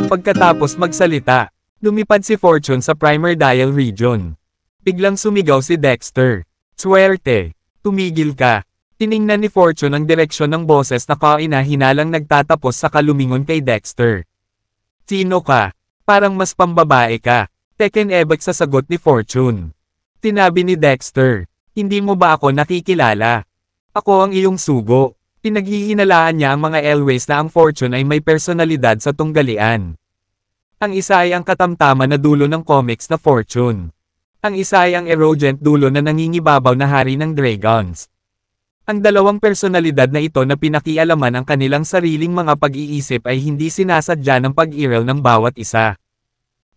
Pagkatapos magsalita, lumipad si Fortune sa primordial region. Biglang sumigaw si Dexter. "Swerte! Tumigil ka!" Tiningnan ni Fortune ang direksyon ng boses na kaina-hinalang nagtatapos sa kalumingon kay Dexter. "Sino ka? Parang mas pambabae ka." Teken-ebak sa sagot ni Fortune. Tinabi ni Dexter, "Hindi mo ba ako nakikilala? Ako ang iyong sugo." Pinaghihinalaan niya ang mga Elways na ang Fortune ay may personalidad sa tunggalian. Ang isa ay ang katamtaman na dulo ng comics na Fortune. Ang isa ay ang arrogant dulo na nangingibabaw na hari ng Dragons. Ang dalawang personalidad na ito na pinakialaman ang kanilang sariling mga pag-iisip ay hindi sinasadya ng pag-iral ng bawat isa.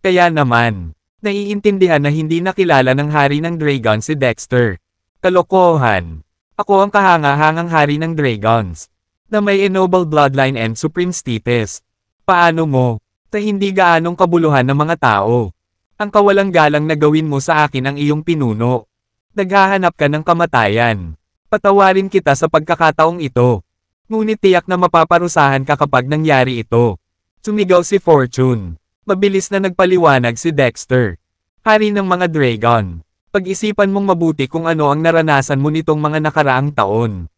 Kaya naman, naiintindihan na hindi nakilala ng hari ng Dragons si Dexter. Kalokohan! Ako ang kahanga-hangang hari ng Dragons, na may ennoble bloodline and supreme status. Paano mo, hindi gaanong kabuluhan ng mga tao? Ang kawalang galang na gawin mo sa akin ang iyong pinuno. Naghahanap ka ng kamatayan. Patawarin kita sa pagkakataong ito. Ngunit tiyak na mapaparusahan ka kapag nangyari ito. Sumigaw si Fortune. Mabilis na nagpaliwanag si Dexter. Hari ng mga Dragon. Pag-isipan mong mabuti kung ano ang naranasan mo nitong mga nakaraang taon.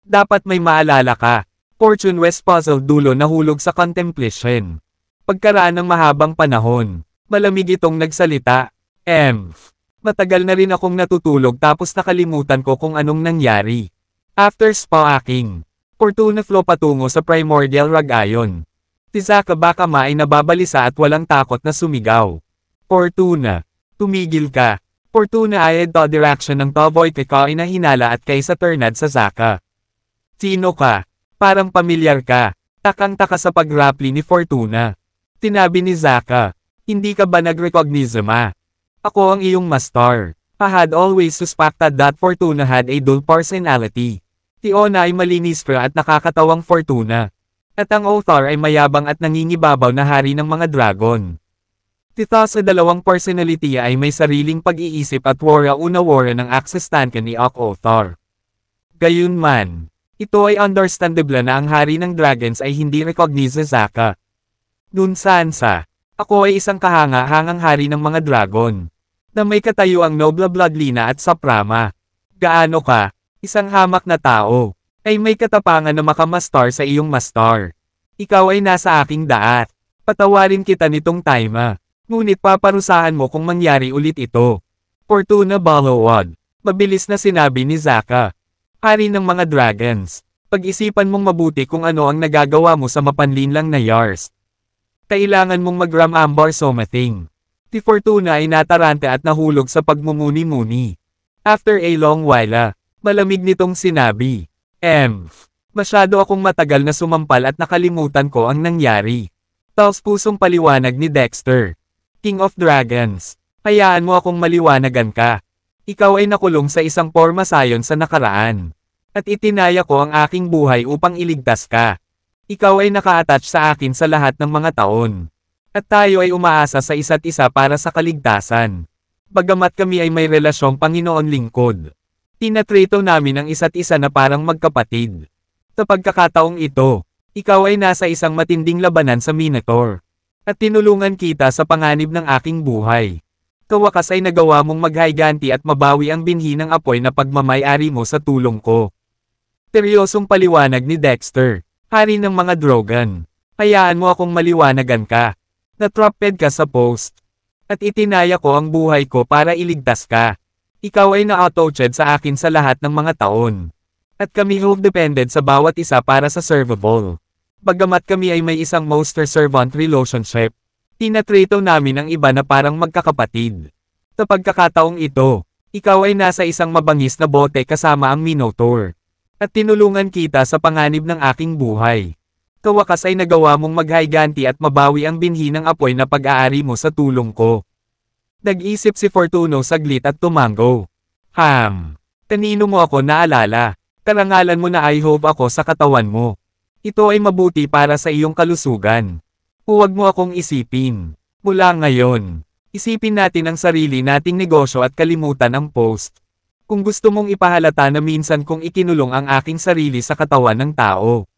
Dapat may maalala ka. Fortune West puzzled dulo nahulog sa contemplation. Pagkaraan ng mahabang panahon, malamig itong nagsalita. Matagal na rin akong natutulog tapos nakalimutan ko kung anong nangyari. After spa-hacking, Fortuna flow patungo sa primordial ragayon. Tizaka Bakama ay nababalisa at walang takot na sumigaw. Fortuna, tumigil ka. Fortuna ay the direction ng Tavoy kay kaina-hinala at kay Saturnad sa Zaka. Sino ka? Parang pamilyar ka. Takang-taka sa pag-rapli ni Fortuna. Tinabi ni Zaka, hindi ka ba nag-recognize ma? Ako ang iyong master. I had always suspected that Fortuna had a dull personality. Tiona ay malinis at nakakatawang Fortuna. At ang Othar ay mayabang at nangingibabaw na hari ng mga dragon. Tita sa dalawang personality ay may sariling pag-iisip at wara-una-wara ng access tanka ni Othar. Gayunman, ito ay understandable na ang hari ng dragons ay hindi recognize Zaka. Nun Sansa, ako ay isang kahanga-hangang hari ng mga dragon, na may katayuang noble bloodline at saprama. Gaano ka, isang hamak na tao, ay may katapangan na makamastar sa iyong mastar. Ikaw ay nasa aking daat. Patawarin kita nitong time. Ngunit paparusahan mo kung mangyari ulit ito. Fortuna Balowad. Mabilis na sinabi ni Zaka. Hari ng mga dragons. Pag-isipan mong mabuti kung ano ang nagagawa mo sa mapanlinlang na Yars. Kailangan mong mag-ramambar something. Si Fortuna ay natarante at nahulog sa pagmumuni-muni. After a long while, malamig nitong sinabi. Masyado akong matagal na sumampal at nakalimutan ko ang nangyari. Taos pusong paliwanag ni Dexter. King of Dragons, hayaan mo akong maliwanagan ka. Ikaw ay nakulong sa isang pormasayon sa nakaraan. At itinaya ko ang aking buhay upang iligtas ka. Ikaw ay naka-attach sa akin sa lahat ng mga taon. At tayo ay umaasa sa isa't isa para sa kaligtasan. Bagamat kami ay may relasyong Panginoon-lingkod. Tinatrito namin ang isa't isa na parang magkapatid. Sa pagkakataong ito, ikaw ay nasa isang matinding labanan sa Minotaur. At tinulungan kita sa panganib ng aking buhay. Kawakas ay nagawa mong maghayganti at mabawi ang binhi ng apoy na pagmamay-ari mo sa tulong ko. Seryosong paliwanag ni Dexter, hari ng mga Drogon. Hayaan mo akong maliwanagan ka. Natrapped ka sa post. At itinaya ko ang buhay ko para iligtas ka. Ikaw ay na-attached sa akin sa lahat ng mga taon. At kami depended sa bawat isa para sa survival. Bagamat kami ay may isang master-servant relationship, tinatrito namin ang iba na parang magkakapatid. Sa pagkakataong ito, ikaw ay nasa isang mabangis na bote kasama ang Minotaur. At tinulungan kita sa panganib ng aking buhay. Kawakas ay nagawa mong maghayganti at mabawi ang binhi ng apoy na pag-aari mo sa tulong ko. Nag-isip si Fortuno saglit at tumango. Kanino mo ako naalala? Karangalan mo na I hope ako sa katawan mo. Ito ay mabuti para sa iyong kalusugan. Huwag mo akong isipin. Mula ngayon, isipin natin ang sarili nating negosyo at kalimutan ang post. Kung gusto mong ipahalata na minsan kong ikinulong ang aking sarili sa katawan ng tao.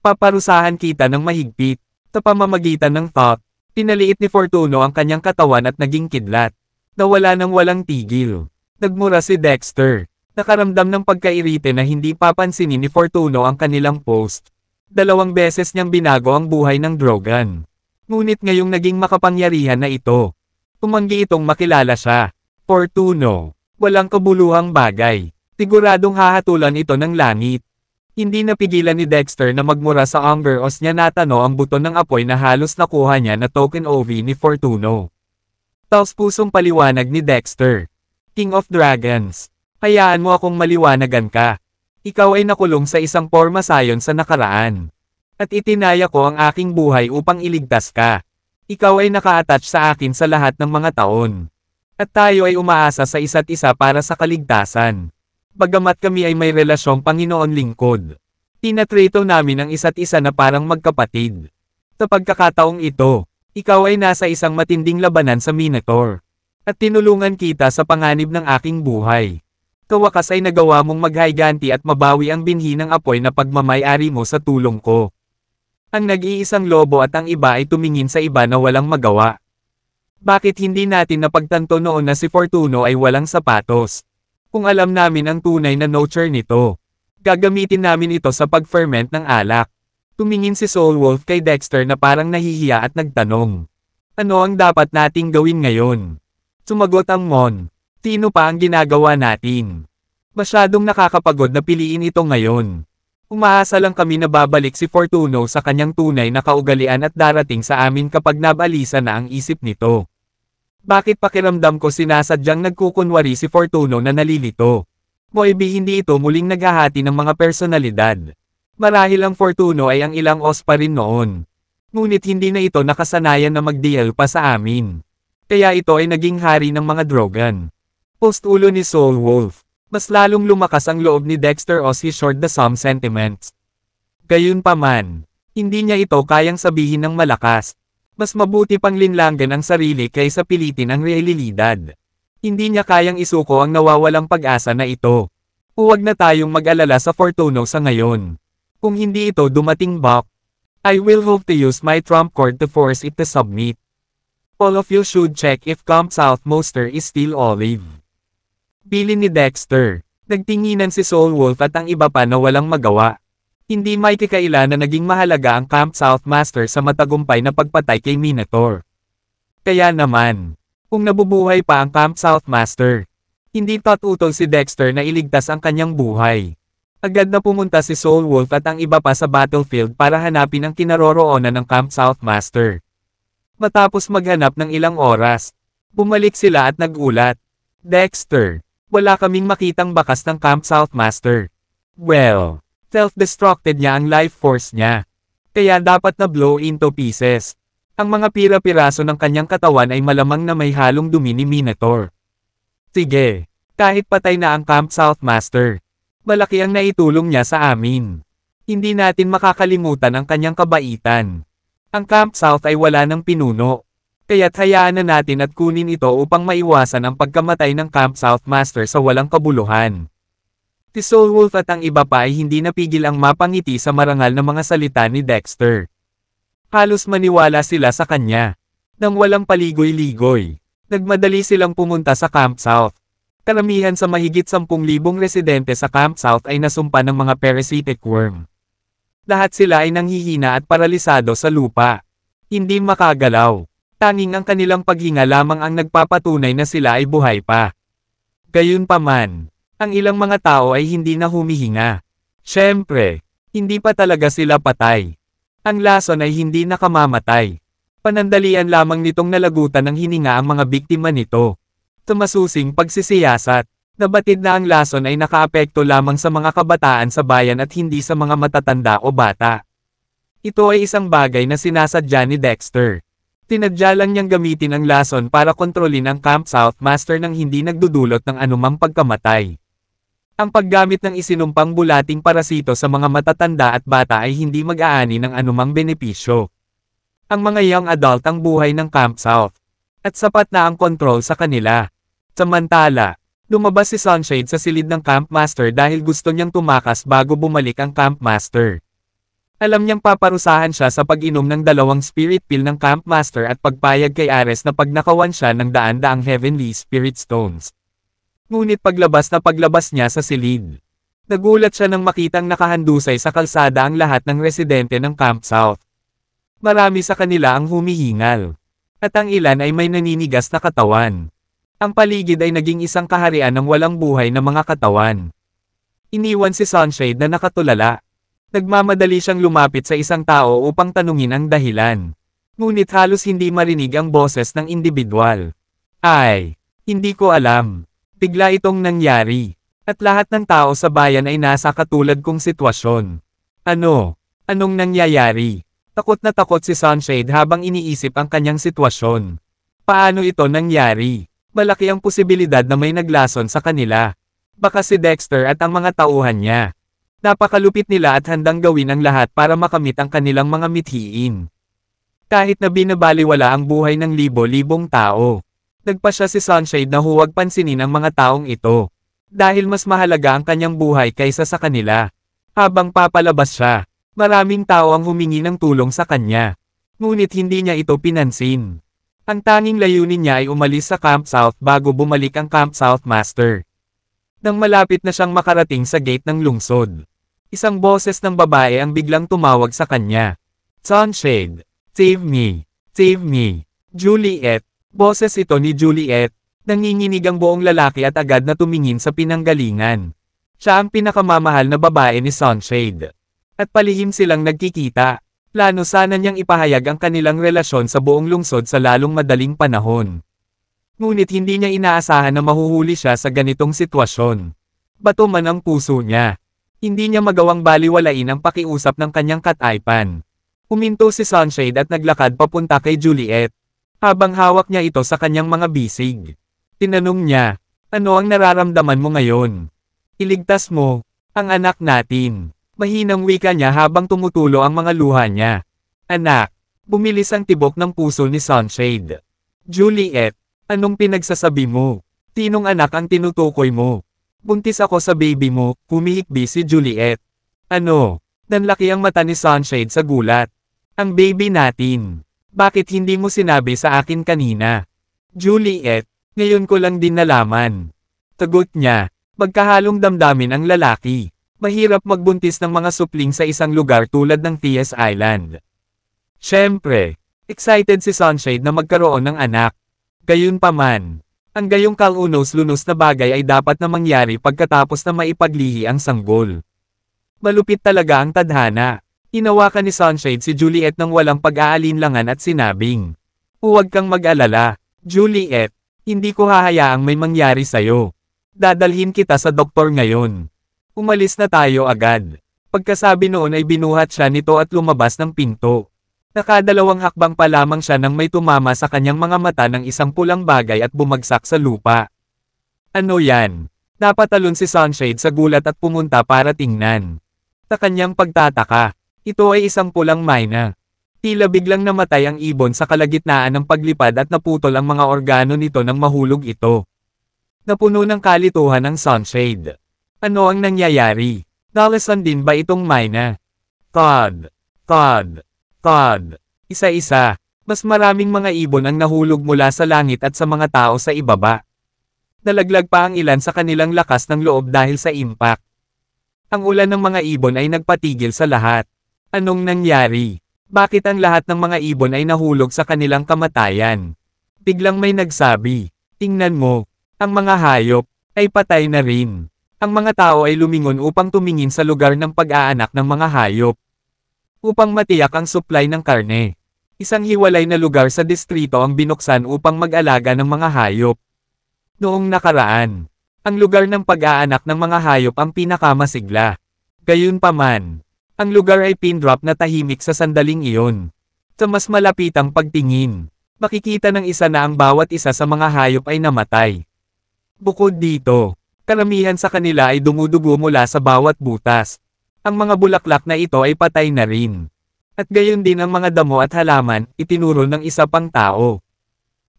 Paparusahan kita ng mahigpit. Sa pamamagitan ng thought, pinaliit ni Fortuno ang kanyang katawan at naging kidlat. Nawala nang walang tigil. Nagmura si Dexter. Nakaramdam ng pagkairite na hindi papansinin ni Fortuno ang kanilang post. 2 beses niyang binago ang buhay ng Drogon. Ngunit ngayong naging makapangyarihan na ito, tumanggi itong makilala siya. Fortuno, walang kabuluhang bagay. Siguradong hahatulan ito ng langit. Hindi napigilan ni Dexter na magmura sa Hunger Os niya natano ang buton ng apoy na halos nakuha niya na token OV ni Fortuno. Taos-pusong paliwanag ni Dexter. King of Dragons. Hayaan mo akong maliwanagan ka. Ikaw ay nakulong sa isang pormasayon sa nakaraan. At itinaya ko ang aking buhay upang iligtas ka. Ikaw ay naka-attach sa akin sa lahat ng mga taon. At tayo ay umaasa sa isa't isa para sa kaligtasan. Bagamat kami ay may relasyong Panginoon lingkod. Tinatrato namin ang isa't isa na parang magkapatid. Sa pagkakataong ito, ikaw ay nasa isang matinding labanan sa Minotaur. At tinulungan kita sa panganib ng aking buhay. Kawakas ay nagawa mong maghayganti at mabawi ang binhi ng apoy na pagmamay-ari mo sa tulong ko. Ang nag-iisang lobo at ang iba ay tumingin sa iba na walang magawa. Bakit hindi natin napagtanto noon na si Fortuno ay walang sapatos? Kung alam namin ang tunay na nature nito, gagamitin namin ito sa pag-ferment ng alak. Tumingin si Soul Wolf kay Dexter na parang nahihiya at nagtanong. Ano ang dapat nating gawin ngayon? Sumagot ang Mon. Sino pa ang ginagawa natin? Masyadong nakakapagod na piliin ito ngayon. Umaasa lang kami na babalik si Fortuno sa kanyang tunay na kaugalian at darating sa amin kapag nabalisa na ang isip nito. Bakit pakiramdam ko sinasadyang nagkukunwari si Fortuno na nalilito? Moebi hindi ito muling naghahati ng mga personalidad. Marahil ang Fortuno ay ang ilang os pa rin noon. Ngunit hindi na ito nakasanayan na mag-deal pa sa amin. Kaya ito ay naging hari ng mga Drogon. Post-ulo ni Soul Wolf. Mas lalong lumakas ang loob ni Dexter as he shared the some sentiments. Gayunpaman, hindi niya ito kayang sabihin ng malakas. Mas mabuti pang linlangan ang sarili kaysa pilitin ang realidad. Hindi niya kayang isuko ang nawawalang pag-asa na ito. Huwag na tayong mag-alala sa Fortuno sa ngayon. Kung hindi ito dumating back, I will hope to use my trump card to force it to submit. All of you should check if Camp South Monster is still alive. Bilin ni Dexter. Nagtinginan si Soul Wolf at ang iba pa na walang magawa. Hindi may kakaila na naging mahalaga ang Camp South Master sa matagumpay na pagpatay kay Minotaur. Kaya naman, kung nabubuhay pa ang Camp South Master, hindi tatutol si Dexter na iligtas ang kanyang buhay. Agad na pumunta si Soul Wolf at ang iba pa sa battlefield para hanapin ang kinaroroonan ng Camp South Master. Matapos maghanap ng ilang oras, bumalik sila at nagulat. Dexter, wala kaming makitang bakas ng Camp South Master. Well, self-destructed niya ang life force niya. Kaya dapat na blow into pieces. Ang mga pira-piraso ng kanyang katawan ay malamang na may halong dumi ni Minotaur. Sige, kahit patay na ang Camp South Master, malaki ang naitulong niya sa amin. Hindi natin makakalimutan ang kanyang kabaitan. Ang Camp South ay wala ng pinuno. Kaya't hayaan na natin at kunin ito upang maiwasan ang pagkamatay ng Camp South Master sa walang kabuluhan. Si Soul Wolf at ang iba pa ay hindi napigil ang mapangiti sa marangal na mga salita ni Dexter. Halos maniwala sila sa kanya. Nang walang paligoy-ligoy, nagmadali silang pumunta sa Camp South. Karamihan sa mahigit 10,000 residente sa Camp South ay nasumpa ng mga parasitic worm. Lahat sila ay nanghihina at paralisado sa lupa. Hindi makagalaw. Tanging ang kanilang paghinga lamang ang nagpapatunay na sila ay buhay pa. Gayunpaman, ang ilang mga tao ay hindi na humihinga. Siyempre, hindi pa talaga sila patay. Ang lason ay hindi nakamamatay. Panandalian lamang nitong nalagutan ng hininga ang mga biktima nito. Sa masusing pagsisiyasat, nabatid na ang lason ay nakaapekto lamang sa mga kabataan sa bayan at hindi sa mga matatanda o bata. Ito ay isang bagay na sinasadya ni Dexter. Tinadya lang niyang gamitin ang lason para kontrolin ang Camp South Master nang hindi nagdudulot ng anumang pagkamatay. Ang paggamit ng isinumpang bulating parasito sa mga matatanda at bata ay hindi mag-aani ng anumang benepisyo. Ang mga young adult ang buhay ng Camp South. At sapat na ang kontrol sa kanila. Samantala, lumabas si Sunshade sa silid ng Camp Master dahil gusto niyang tumakas bago bumalik ang Camp Master. Alam niyang paparusahan siya sa pag-inom ng 2 spirit pill ng Camp Master at pagpayag kay Ares na pagnakawan siya ng daan-daang Heavenly Spirit Stones. Ngunit paglabas niya sa silid. Nagulat siya nang makitang nakahandusay sa kalsada ang lahat ng residente ng Camp South. Marami sa kanila ang humihingal. At ang ilan ay may naninigas na katawan. Ang paligid ay naging isang kaharian ng walang buhay na mga katawan. Iniwan si Sunshade na nakatulala. Nagmamadali siyang lumapit sa isang tao upang tanungin ang dahilan. Ngunit halos hindi marinig ang boses ng individual. Ay, hindi ko alam. Bigla itong nangyari. At lahat ng tao sa bayan ay nasa katulad kong sitwasyon. Ano? Anong nangyayari? Takot na takot si Sunshade habang iniisip ang kanyang sitwasyon. Paano ito nangyari? Malaki ang posibilidad na may naglason sa kanila. Baka si Dexter at ang mga tauhan niya. Napakalupit nila at handang gawin ang lahat para makamit ang kanilang mga mithiin. Kahit na binabaliwala ang buhay ng libo-libong tao. Nagpasya si Sunshade na huwag pansinin ang mga taong ito. Dahil mas mahalaga ang kanyang buhay kaysa sa kanila. Habang papalabas siya, maraming tao ang humingi ng tulong sa kanya. Ngunit hindi niya ito pinansin. Ang tanging layunin niya ay umalis sa Camp South bago bumalik ang Camp South Master. Nang malapit na siyang makarating sa gate ng lungsod, isang boses ng babae ang biglang tumawag sa kanya. Sunshade, save me, save me. Juliet, boses ito ni Juliet. Nanginginig ang buong lalaki at agad na tumingin sa pinanggalingan. Siya ang pinakamamahal na babae ni Sunshade. At palihim silang nagkikita. Plano sana niyang ipahayag ang kanilang relasyon sa buong lungsod sa lalong madaling panahon. Ngunit hindi niya inaasahan na mahuhuli siya sa ganitong sitwasyon. Bato man ang puso niya. Hindi niya magawang baliwalain ang pakiusap ng kanyang kataypan. Huminto si Sunshade at naglakad papunta kay Juliet. Habang hawak niya ito sa kanyang mga bisig. Tinanong niya, ano ang nararamdaman mo ngayon? Iligtas mo, ang anak natin. Mahinang wika niya habang tumutulo ang mga luha niya. Anak, bumilis ang tibok ng puso ni Sunshade. Juliet, anong pinagsasabi mo? Tinong anak ang tinutukoy mo? Buntis ako sa baby mo, humihikbi si Juliet. Ano? Nanlaki ang mata ni Sunshade sa gulat. Ang baby natin. Bakit hindi mo sinabi sa akin kanina? Juliet, ngayon ko lang din nalaman. Tagot niya, magkahalong damdamin ang lalaki. Mahirap magbuntis ng mga supling sa isang lugar tulad ng T.S. Island. Siyempre, excited si Sunshade na magkaroon ng anak. Gayunpaman, ang gayong kalunos-lunos na bagay ay dapat na mangyari pagkatapos na maipaglihi ang sanggol. Malupit talaga ang tadhana. Hinawakan ni Sunshade si Juliet nang walang pag-aalinlangan at sinabing, huwag kang mag-alala, Juliet, hindi ko hahayaang may mangyari sa'yo. Dadalhin kita sa doktor ngayon. Umalis na tayo agad. Pagkasabi noon ay binuhat siya nito at lumabas ng pinto. Nakadalawang hakbang pa lamang siya nang may tumama sa kanyang mga mata ng isang pulang bagay at bumagsak sa lupa. Ano yan? Napatalon si Sunshade sa gulat at pumunta para tingnan. Sa kanyang pagtataka, ito ay isang pulang mina. Tila biglang namatay ang ibon sa kalagitnaan ng paglipad at naputol ang mga organo nito nang mahulog ito. Napuno ng kalituhan ang Sunshade. Ano ang nangyayari? Nalasan din ba itong mina? Thud, thud, thud. Isa-isa, mas maraming mga ibon ang nahulog mula sa langit at sa mga tao sa ibaba. Nalaglag pa ang ilan sa kanilang lakas ng loob dahil sa impact. Ang ulan ng mga ibon ay nagpatigil sa lahat. Anong nangyari? Bakit ang lahat ng mga ibon ay nahulog sa kanilang kamatayan? Biglang may nagsabi, tingnan mo, ang mga hayop ay patay na rin. Ang mga tao ay lumingon upang tumingin sa lugar ng pag-aanak ng mga hayop. Upang matiyak ang supply ng karne. Isang hiwalay na lugar sa distrito ang binuksan upang mag-alaga ng mga hayop. Noong nakaraan, ang lugar ng pag-aanak ng mga hayop ang pinakamasigla. Gayunpaman, ang lugar ay pin-drop na tahimik sa sandaling iyon. Sa mas malapitang pagtingin, makikita ng isa na ang bawat isa sa mga hayop ay namatay. Bukod dito, karamihan sa kanila ay dumudugo mula sa bawat butas. Ang mga bulaklak na ito ay patay na rin. At gayon din ang mga damo at halaman, itinuro ng isa pang tao.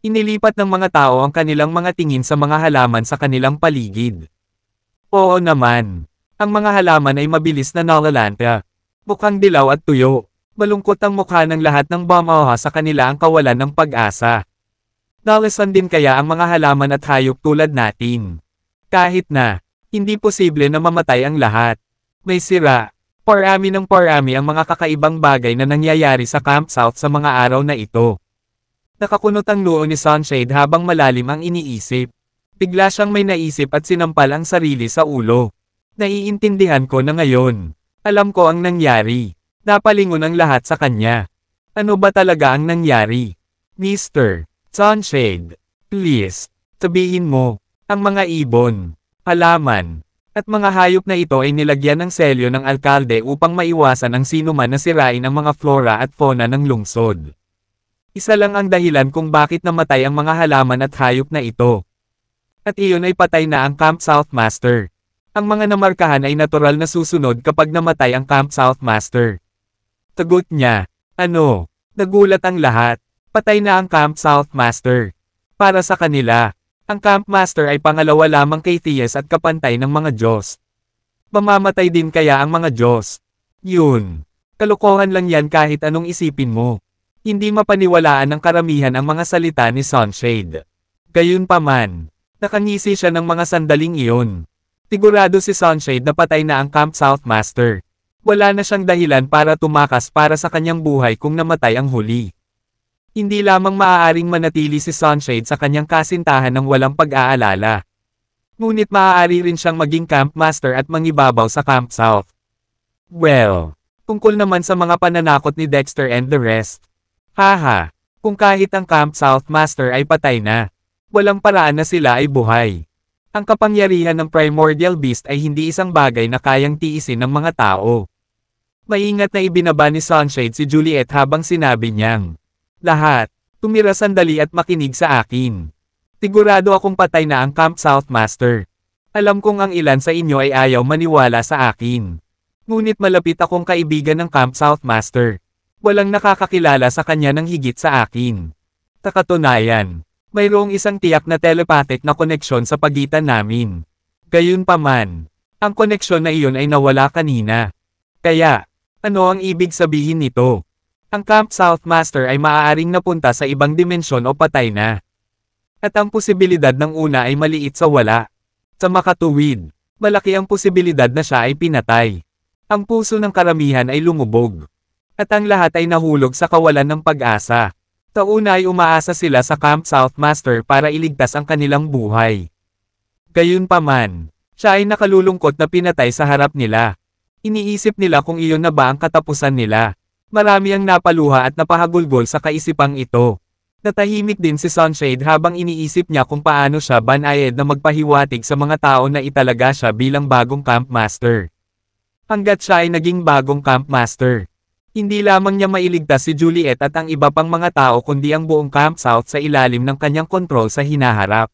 Inilipat ng mga tao ang kanilang mga tingin sa mga halaman sa kanilang paligid. Oo naman. Ang mga halaman ay mabilis na nalalanta. Mukhang dilaw at tuyo. Malungkot ang mukha ng lahat ng bumauha sa kanila ang kawalan ng pag-asa. Nalasan din kaya ang mga halaman at hayop tulad natin. Kahit na, hindi posible na mamatay ang lahat. May sira. Parami ng parami ang mga kakaibang bagay na nangyayari sa Camp South sa mga araw na ito. Nakakunot ang noo ni Sunshade habang malalim ang iniisip. Bigla siyang may naisip at sinampal ang sarili sa ulo. Naiintindihan ko na ngayon. Alam ko ang nangyari. Napalingon ang lahat sa kanya. Ano ba talaga ang nangyari? Mr. Sunshade, please, sabihin mo, ang mga ibon, halaman, at mga hayop na ito ay nilagyan ng selyo ng alkalde upang maiwasan ang sinuman na sirain ang mga flora at fauna ng lungsod. Isa lang ang dahilan kung bakit namatay ang mga halaman at hayop na ito. At iyon ay patay na ang Camp South Master. Ang mga namarkahan ay natural na susunod kapag namatay ang Camp South Master. Tagot niya, ano? Nagulat ang lahat. Patay na ang Camp South Master. Para sa kanila, ang Camp Master ay pangalawa lamang kay Theus at kapantay ng mga Diyos. Mamamatay din kaya ang mga Diyos. Yun. Kalokohan lang yan kahit anong isipin mo. Hindi mapaniwalaan ng karamihan ang mga salita ni Sunshade. Gayunpaman, nakangisi siya ng mga sandaling iyon. Sigurado si Sunshade na patay na ang Camp South Master. Wala na siyang dahilan para tumakas para sa kanyang buhay kung namatay ang huli. Hindi lamang maaaring manatili si Sunshade sa kanyang kasintahan ng walang pag-aalala. Ngunit maaari rin siyang maging Camp Master at mangibabaw sa Camp South. Well, tungkol naman sa mga pananakot ni Dexter and the rest. Haha, kung kahit ang Camp South Master ay patay na, walang paraan na sila ay buhay. Ang kapangyarihan ng Primordial Beast ay hindi isang bagay na kayang tiisin ng mga tao. Maingat na ibinaba ni Sunshade si Juliet habang sinabi niyang, lahat, tumira sandali at makinig sa akin. Sigurado akong patay na ang Camp South Master. Alam kong ang ilan sa inyo ay ayaw maniwala sa akin. Ngunit malapit akong kaibigan ng Camp South Master. Walang nakakakilala sa kanya ng higit sa akin. Sa katunayan, mayroong isang tiyak na telepathic na koneksyon sa pagitan namin. Gayunpaman, ang koneksyon na iyon ay nawala kanina. Kaya, ano ang ibig sabihin nito? Ang Camp South Master ay maaaring napunta sa ibang dimensyon o patay na. At ang posibilidad ng una ay maliit sa wala. Sa makatuwid, malaki ang posibilidad na siya ay pinatay. Ang puso ng karamihan ay lumubog. At ang lahat ay nahulog sa kawalan ng pag-asa. Sa una ay umaasa sila sa Camp South Master para iligtas ang kanilang buhay. Gayunpaman, siya ay nakalulungkot na pinatay sa harap nila. Iniisip nila kung iyon na ba ang katapusan nila. Marami ang napaluha at napahagulgol sa kaisipang ito. Natahimik din si Sunshade habang iniisip niya kung paano siya banayad na magpahiwatig sa mga tao na italaga siya bilang bagong Camp Master. Hanggat siya ay naging bagong Camp Master, hindi lamang niya mailigtas si Juliet at ang iba pang mga tao kundi ang buong Camp South sa ilalim ng kanyang kontrol sa hinaharap.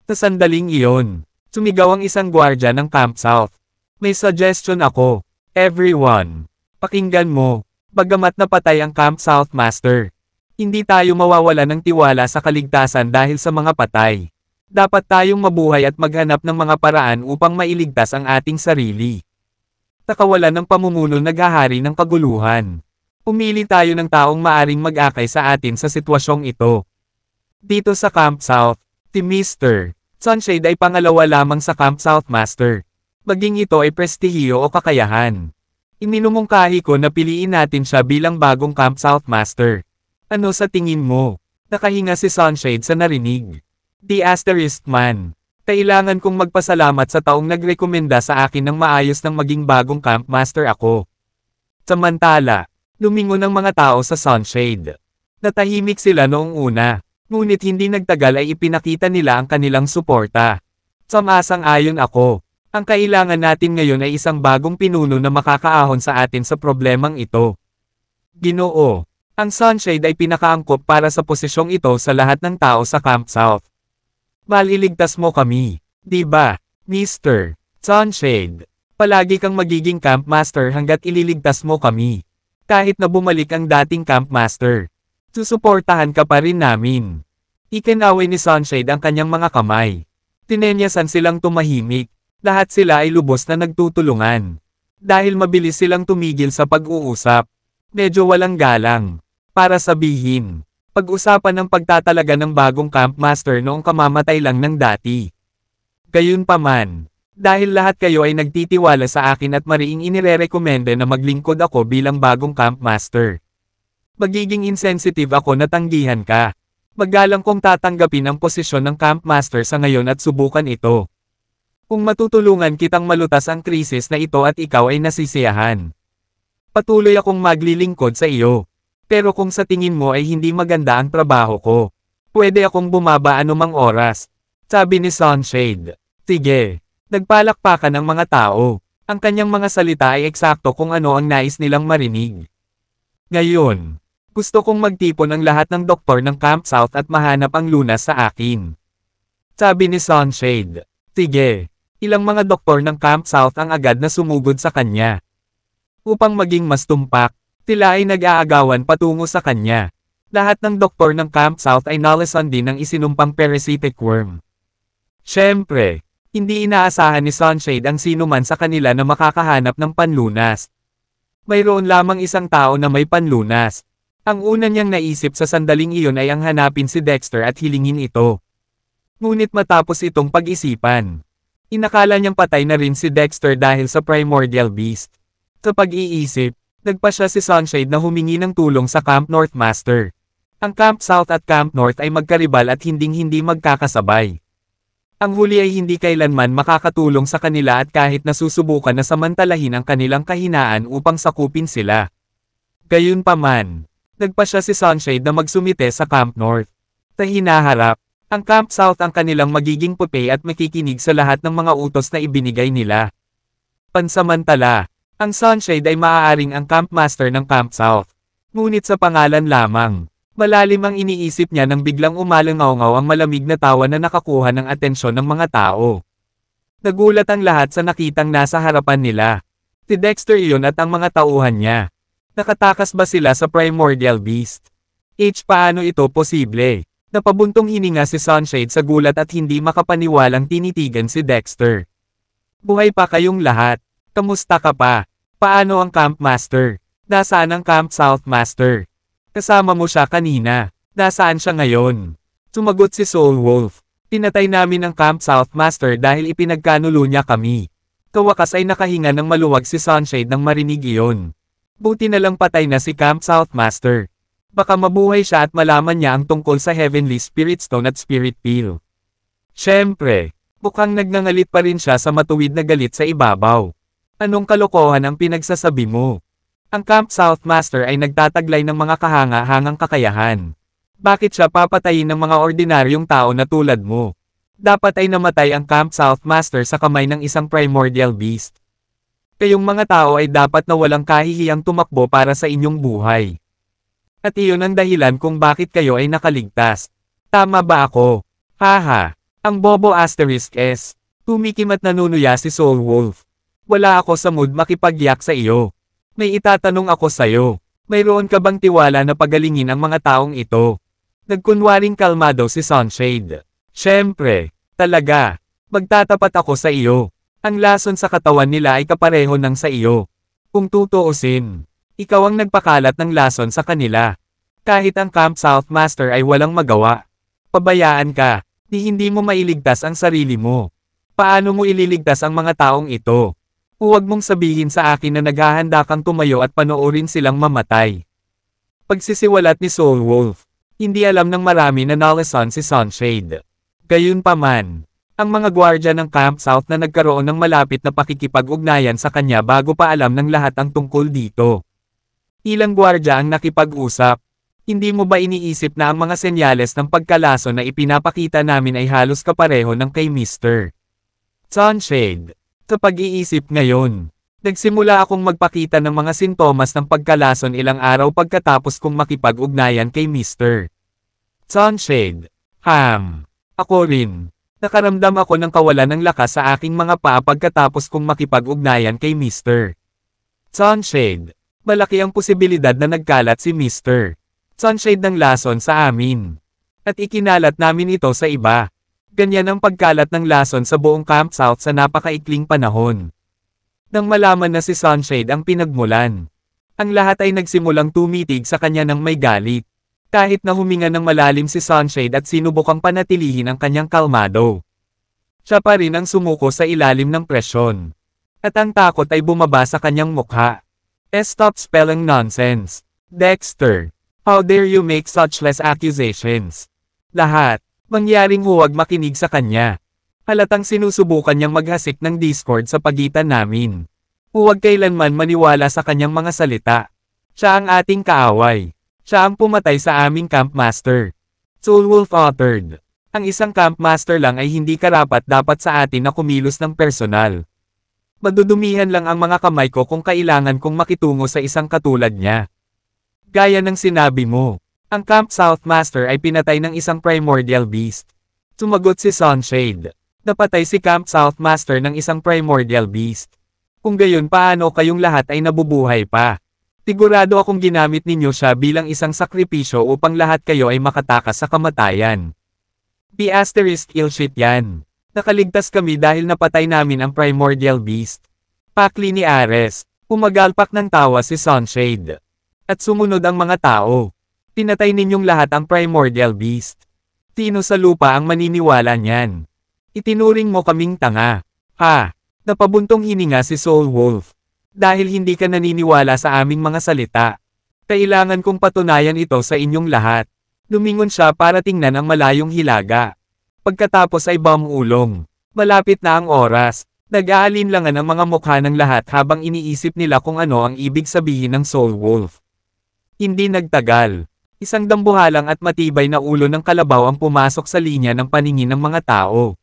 Sa sandaling iyon, sumigaw ang isang gwardya ng Camp South. May suggestion ako. Everyone, pakinggan mo. Bagamat napatay ang Camp South Master, hindi tayo mawawala ng tiwala sa kaligtasan dahil sa mga patay. Dapat tayong mabuhay at maghanap ng mga paraan upang mailigtas ang ating sarili. Sa kawalan ng pamumuno naghahari ng kaguluhan. Pumili tayo ng taong maaring mag-akay sa atin sa sitwasyong ito. Dito sa Camp South, si Mr. Sunshade ay pangalawa lamang sa Camp South Master. Maging ito ay prestihiyo o kakayahan. Iminumungkahi ko na piliin natin siya bilang bagong Camp South Master. Ano sa tingin mo? Nakahinga si Sunshade sa narinig. The Asterisk Man. Kailangan kong magpasalamat sa taong nagrekomenda sa akin ng maayos ng maging bagong Camp Master ako. Samantala, lumingon ang mga tao sa Sunshade. Natahimik sila noong una, ngunit hindi nagtagal ay ipinakita nila ang kanilang suporta. Samasang-ayon ako. Ang kailangan natin ngayon ay isang bagong pinuno na makakaahon sa atin sa problemang ito. Ginoo, ang Sunshade ay pinakaangkop para sa posisyong ito sa lahat ng tao sa Camp South. Maliligtas mo kami, di ba, Mr. Sunshade? Palagi kang magiging Camp Master hanggat ililigtas mo kami. Kahit na bumalik ang dating Camp Master, susuportahan ka pa rin namin. Ikinaway ni Sunshade ang kanyang mga kamay. Tinenyasan silang tumahimik. Lahat sila ay lubos na nagtutulungan. Dahil mabilis silang tumigil sa pag-uusap. Medyo walang galang. Para sabihin, pag-usapan ng pagtatalaga ng bagong campmaster noong kamamatay lang ng dati. Gayunpaman, dahil lahat kayo ay nagtitiwala sa akin at mariing inirerekomende na maglingkod ako bilang bagong campmaster. Magiging insensitive ako na tanggihan ka. Magalang kong tatanggapin ang posisyon ng campmaster sa ngayon at subukan ito. Kung matutulungan kitang malutas ang krisis na ito at ikaw ay nasisiyahan, patuloy akong maglilingkod sa iyo. Pero kung sa tingin mo ay hindi maganda ang trabaho ko, pwede akong bumaba anumang oras, sabi ni Sunshade. Sige. Nagpalakpakan ng mga tao. Ang kanyang mga salita ay eksakto kung ano ang nais nilang marinig. Ngayon, gusto kong magtipon ang lahat ng doktor ng Camp South at mahanap ang lunas sa akin. Sabi ni Sunshade. Sige. Ilang mga doktor ng Camp South ang agad na sumugod sa kanya. Upang maging mas tumpak, sila ay nag-aagawan patungo sa kanya. Lahat ng doktor ng Camp South ay nalasan din ng isinumpang parasitic worm. Siyempre, hindi inaasahan ni Sunshade ang sino man sa kanila na makakahanap ng panlunas. Mayroon lamang isang tao na may panlunas. Ang una niyang naisip sa sandaling iyon ay ang hanapin si Dexter at hilingin ito. Ngunit matapos itong pag-isipan, inakala niyang patay na rin si Dexter dahil sa Primordial Beast. Sa pag-iisip, nagpa siya si Sunshade na humingi ng tulong sa Camp North Master. Ang Camp South at Camp North ay magkaribal at hinding-hindi magkakasabay. Ang huli ay hindi kailanman makakatulong sa kanila at kahit nasusubukan na samantalahin ang kanilang kahinaan upang sakupin sila. Gayunpaman, nagpa siya si Sunshade na magsumite sa Camp North. Sa hinaharap, ang Camp South ang kanilang magiging pupe at makikinig sa lahat ng mga utos na ibinigay nila. Pansamantala, ang Sunshade ay maaaring ang Campmaster ng Camp South. Ngunit sa pangalan lamang. Malalim ang iniisip niya nang biglang umalangaw-ngaw ang malamig na tawa na nakakuha ng atensyon ng mga tao. Nagulat ang lahat sa nakitang nasa harapan nila. Si Dexter iyon at ang mga tauhan niya. Nakatakas ba sila sa Primordial Beast? Paano ito posible? Napabuntong hininga si Sunshade sa gulat at hindi makapaniwalang tinitigan si Dexter. Buhay pa kayong lahat. Kamusta ka pa? Paano ang Camp Master? Nasaan ang Camp South Master? Kasama mo siya kanina. Nasaan siya ngayon? Sumagot si Soul Wolf. Pinatay namin ang Camp South Master dahil ipinagkanulo niya kami. Kawakas ay nakahinga ng maluwag si Sunshade nang marinig iyon. Buti na lang patay na si Camp South Master. Baka mabuhay siya at malaman niya ang tungkol sa Heavenly Spirit Stone at Spirit Peel. Siyempre, mukhang nagngangalit pa rin siya sa matuwid na galit sa ibabaw. Anong kalokohan ang pinagsasabi mo? Ang Camp South Master ay nagtataglay ng mga kahanga-hangang kakayahan. Bakit siya papatayin ng mga ordinaryong tao na tulad mo? Dapat ay namatay ang Camp South Master sa kamay ng isang Primordial Beast. Kayong mga tao ay dapat na walang kahihiyang tumakbo para sa inyong buhay. At iyon ang dahilan kung bakit kayo ay nakaligtas. Tama ba ako? Haha. Ang bobo asterisk S. Tumikim at nanunuya si Soul Wolf. Wala ako sa mood makipagyak sa iyo. May itatanong ako sa'yo. Mayroon ka bang tiwala na pagalingin ang mga taong ito? Nagkunwaring kalmado si Sunshade. Siyempre, talaga. Magtatapat ako sa iyo. Ang lason sa katawan nila ay kapareho ng sa iyo. Kung tutuusin, ikaw ang nagpakalat ng lason sa kanila. Kahit ang Camp South Master ay walang magawa. Pabayaan ka, hindi mo mailigtas ang sarili mo. Paano mo ililigtas ang mga taong ito? Huwag mong sabihin sa akin na naghahanda kang tumayo at panoorin silang mamatay. Pagsisiwalat ni Soul Wolf, hindi alam ng marami na nalasan si Sunshade. Gayunpaman, ang mga gwardya ng Camp South na nagkaroon ng malapit na pakikipag-ugnayan sa kanya bago pa alam ng lahat ang tungkol dito. Ilang gwardya ang nakipag-usap. Hindi mo ba iniisip na ang mga senyales ng pagkalason na ipinapakita namin ay halos kapareho ng kay Mr. Sunshade? Sa pag-iisip ngayon, nagsimula akong magpakita ng mga sintomas ng pagkalason ilang araw pagkatapos kong makipag-ugnayan kay Mr. Sunshade. Ako rin. Nakaramdam ako ng kawalan ng lakas sa aking mga paa pagkatapos kong makipag-ugnayan kay Mr. Sunshade. Malaki ang posibilidad na nagkalat si Mr. Sunshade ng lason sa amin. At ikinalat namin ito sa iba. Ganyan ang pagkalat ng lason sa buong Camp South sa napakaikling panahon. Nang malaman na si Sunshade ang pinagmulan, ang lahat ay nagsimulang tumitig sa kanya ng may galit. Kahit na huminga ng malalim si Sunshade at sinubukang panatilihin ang kanyang kalmado, siya pa rin ang sumuko sa ilalim ng presyon. At ang takot ay bumaba sa kanyang mukha. Stop spelling nonsense. Dexter, how dare you make such less accusations? Lahat, mangyaring huwag makinig sa kanya. Halatang sinusubukan niyang maghasik ng discord sa pagitan namin. Huwag kailanman maniwala sa kanyang mga salita. Siya ang ating kaaway. Siya ang pumatay sa aming campmaster. Soulwolf authored. Ang isang campmaster lang ay hindi karapat dapat sa atin na kumilos ng personal. Madudumihan lang ang mga kamay ko kung kailangan kong makitungo sa isang katulad niya. Gaya ng sinabi mo, ang Camp Southmaster ay pinatay ng isang primordial beast. Sumagot si Sunshade. Napatay si Camp Southmaster ng isang primordial beast. Kung gayon paano kayong lahat ay nabubuhay pa? Sigurado akong ginamit ninyo siya bilang isang sakripisyo upang lahat kayo ay makatakas sa kamatayan. *ill shit yan. Nakaligtas kami dahil napatay namin ang primordial beast. Pakli ni Ares. Pumagalpak ng tawa si Sunshade. At sumunod ang mga tao. Pinatay ninyong lahat ang primordial beast. Sino sa lupa ang maniniwala niyan? Itinuring mo kaming tanga. Ha? Napabuntong hininga si Soulwolf. Dahil hindi ka naniniwala sa aming mga salita. Kailangan kong patunayan ito sa inyong lahat. Lumingon siya para tingnan ang malayong hilaga. Pagkatapos ay bumulong. Malapit na ang oras. Nag-aalinlangan ang mga mukha ng lahat habang iniisip nila kung ano ang ibig sabihin ng Soulwolf. Hindi nagtagal. Isang dambuhalang at matibay na ulo ng kalabaw ang pumasok sa linya ng paningin ng mga tao.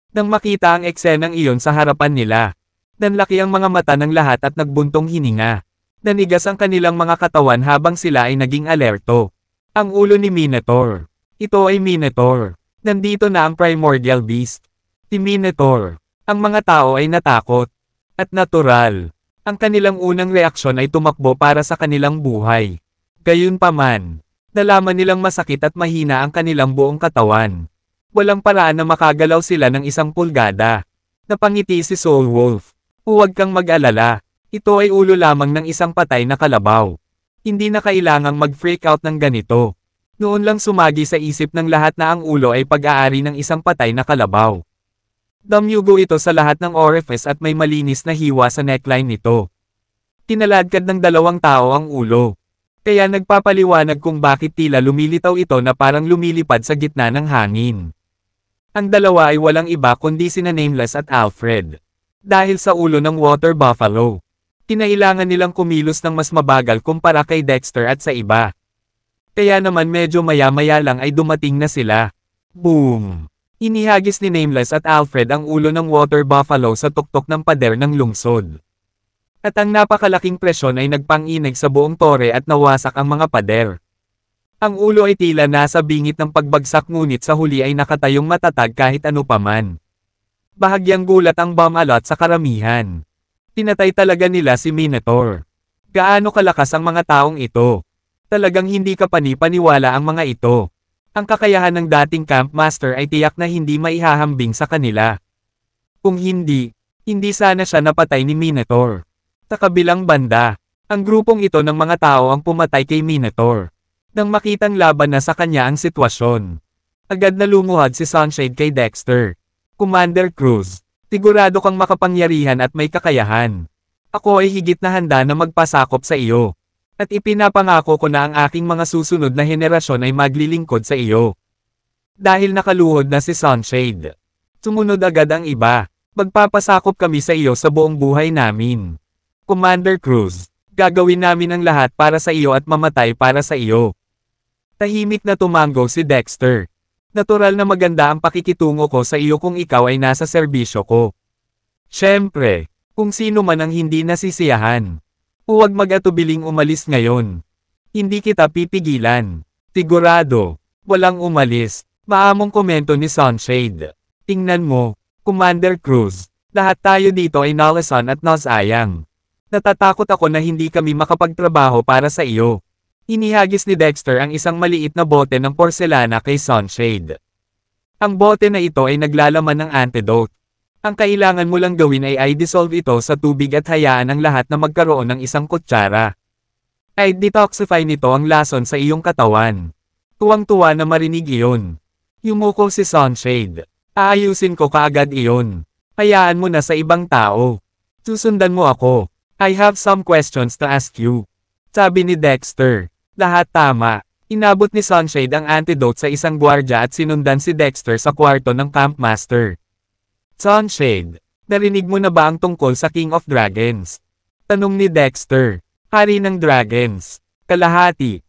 Nang makita ang eksenang iyon sa harapan nila, nanlaki ang mga mata ng lahat at nagbuntong hininga. Nanigas ang kanilang mga katawan habang sila ay naging alerto. Ang ulo ni Minotaur. Ito ay Minotaur. Nandito na ang primordial beast. Si Minotaur. Ang mga tao ay natakot. At natural. Ang kanilang unang reaksyon ay tumakbo para sa kanilang buhay. Gayunpaman, nalaman nilang masakit at mahina ang kanilang buong katawan. Walang paraan na makagalaw sila ng 1 pulgada. Napangiti si Soulwolf. Huwag kang mag-alala. Ito ay ulo lamang ng isang patay na kalabaw. Hindi na kailangang mag-freak out ng ganito. Noon lang sumagi sa isip ng lahat na ang ulo ay pag-aari ng isang patay na kalabaw. Damyugo ito sa lahat ng orifice at may malinis na hiwa sa neckline nito. Tinaladkad ng 2 tao ang ulo. Kaya nagpapaliwanag kung bakit tila lumilitaw ito na parang lumilipad sa gitna ng hangin. Ang dalawa ay walang iba kundi sina Nameless at Alfred. Dahil sa ulo ng water buffalo, kinailangan nilang kumilos ng mas mabagal kumpara kay Dexter at sa iba. Kaya naman medyo maya-maya lang ay dumating na sila. Boom! Inihagis ni Nameless at Alfred ang ulo ng water buffalo sa tuktok ng pader ng lungsod. At ang napakalaking presyon ay nagpang-inig sa buong tore at nawasak ang mga pader. Ang ulo ay tila nasa bingit ng pagbagsak ngunit sa huli ay nakatayong matatag kahit ano paman. Bahagyang gulat ang bumalot sa karamihan. Tinatay talaga nila si Minotaur. Gaano kalakas ang mga taong ito? Talagang hindi ka panipaniwala ang mga ito. Ang kakayahan ng dating campmaster ay tiyak na hindi maihahambing sa kanila. Kung hindi, hindi sana siya napatay ni Minotaur. Sa kabilang banda, ang grupong ito ng mga tao ang pumatay kay Minotaur. Nang makitang laban na sa kanya ang sitwasyon, agad na lumuhad si Sunshade kay Dexter. Commander Cruz, sigurado kang makapangyarihan at may kakayahan. Ako ay higit na handa na magpasakop sa iyo. At ipinapangako ko na ang aking mga susunod na henerasyon ay maglilingkod sa iyo. Dahil nakaluhod na si Sunshade, sumunod agad ang iba. Magpapasakop kami sa iyo sa buong buhay namin. Commander Cruz, gagawin namin ang lahat para sa iyo at mamatay para sa iyo. Tahimik na tumango si Dexter. Natural na maganda ang pakikitungo ko sa iyo kung ikaw ay nasa serbisyo ko. Siyempre, kung sino man ang hindi nasisiyahan. Huwag mag-atubiling umalis ngayon. Hindi kita pipigilan. Sigurado, walang umalis. Maamong komento ni Sunshade. Tingnan mo, Commander Cruz, lahat tayo dito ay nalasan at nasayang. Natatakot ako na hindi kami makapagtrabaho para sa iyo. Inihagis ni Dexter ang isang maliit na bote ng porselana kay Sunshade. Ang bote na ito ay naglalaman ng antidote. Ang kailangan mo lang gawin ay dissolve ito sa tubig at hayaan ang lahat na magkaroon ng isang kutsara. I-detoxify nito ang lason sa iyong katawan. Tuwang-tuwa na marinig iyon. Yumuko si Sunshade. Aayusin ko kaagad iyon. Hayaan mo na sa ibang tao. Susundan mo ako. I have some questions to ask you. Sabi ni Dexter. Lahat tama. Inabot ni Sunshade ang antidote sa isang gwardya at sinundan si Dexter sa kwarto ng campmaster. Sunshade, narinig mo na ba ang tungkol sa King of Dragons? Tanong ni Dexter. Hari ng Dragons. Kalahati.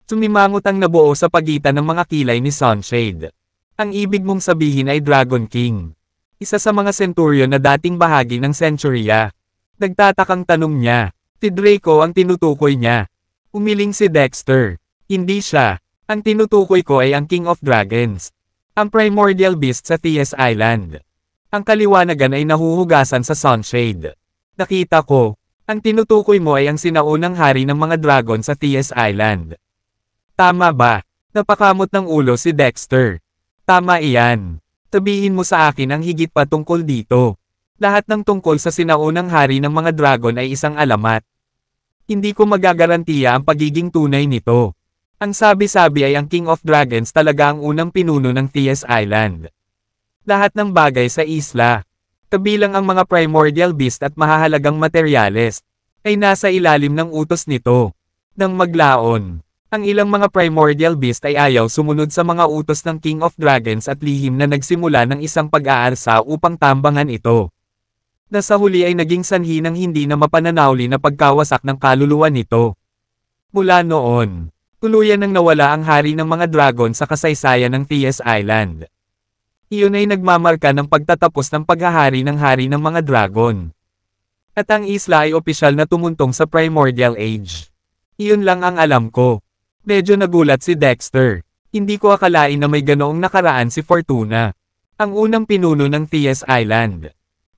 Sumimangot ang nabuo sa pagitan ng mga kilay ni Sunshade. Ang ibig mong sabihin ay Dragon King. Isa sa mga centurion na dating bahagi ng Centuria. Nagtatakang tanong niya. Si Draco ang tinutukoy niya. Umiling si Dexter. Hindi siya. Ang tinutukoy ko ay ang King of Dragons. Ang primordial beast sa Theas Island. Ang kaliwanagan ay nahuhugasan sa Sunshade. Nakita ko. Ang tinutukoy mo ay ang sinaunang hari ng mga dragon sa Theas Island. Tama ba? Napakamot ng ulo si Dexter. Tama iyan. Sabihin mo sa akin ang higit pa tungkol dito. Lahat ng tungkol sa sinaunang hari ng mga dragon ay isang alamat. Hindi ko magagarantiya ang pagiging tunay nito. Ang sabi-sabi ay ang King of Dragons talaga ang unang pinuno ng Theas Island. Lahat ng bagay sa isla, kabilang ang mga primordial beast at mahahalagang materyales, ay nasa ilalim ng utos nito. Nang maglaon, ang ilang mga primordial beast ay ayaw sumunod sa mga utos ng King of Dragons at lihim na nagsimula ng isang pag-aarsa upang tambangan ito. Nasa huli ay naging sanhi ng hindi na mapananawli na pagkawasak ng kaluluwa nito. Mula noon, tuluyan nang nawala ang hari ng mga dragon sa kasaysayan ng Theas Island. Iyon ay nagmamarka ng pagtatapos ng paghahari ng hari ng mga dragon. At ang isla ay opisyal na tumuntong sa Primordial Age. Iyon lang ang alam ko. Medyo nagulat si Dexter. Hindi ko akalain na may ganoong nakaraan si Fortuna. Ang unang pinuno ng Theas Island.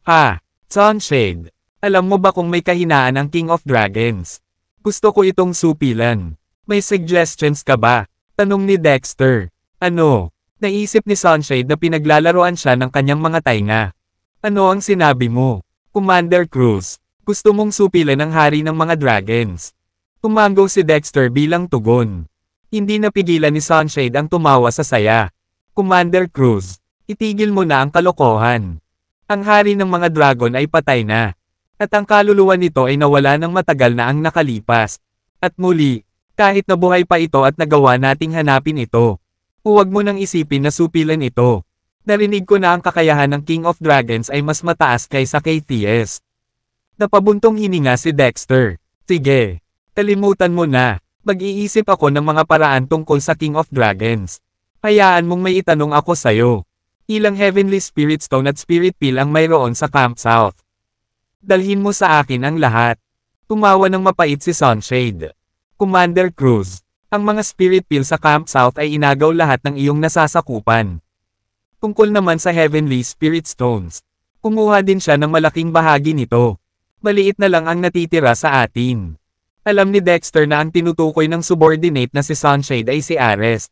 Ha? Sunshade. Alam mo ba kung may kahinaan ang King of Dragons? Gusto ko itong supilan. May suggestions ka ba? Tanong ni Dexter. Ano? Naisip ni Sunshade na pinaglalaroan siya ng kanyang mga tainga. Ano ang sinabi mo? Commander Cruz, gusto mong supilan ang hari ng mga dragons. Tumango si Dexter bilang tugon. Hindi napigilan ni Sunshade ang tumawa sa saya. Commander Cruz, itigil mo na ang kalokohan. Ang hari ng mga dragon ay patay na. At ang kaluluwa nito ay nawala ng matagal na ang nakalipas. At muli, kahit nabuhay pa ito at nagawa nating hanapin ito. Huwag mo nang isipin na supilan ito. Narinig ko na ang kakayahan ng King of Dragons ay mas mataas kaysa kay Theas. Napabuntong hininga si Dexter. Sige. Kalimutan mo na. Mag-iisip ako ng mga paraan tungkol sa King of Dragons. Hayaan mong may itanong ako sayo. Ilang Heavenly Spirit Stone at Spirit Pill ang mayroon sa Camp South? Dalhin mo sa akin ang lahat. Tumawa ng mapait si Sunshade. Commander Cruz. Ang mga Spirit Pill sa Camp South ay inagaw lahat ng iyong nasasakupan. Tungkol naman sa Heavenly Spirit Stones, kumuha din siya ng malaking bahagi nito. Maliit na lang ang natitira sa atin. Alam ni Dexter na ang tinutukoy ng subordinate na si Sunshade ay si Ares.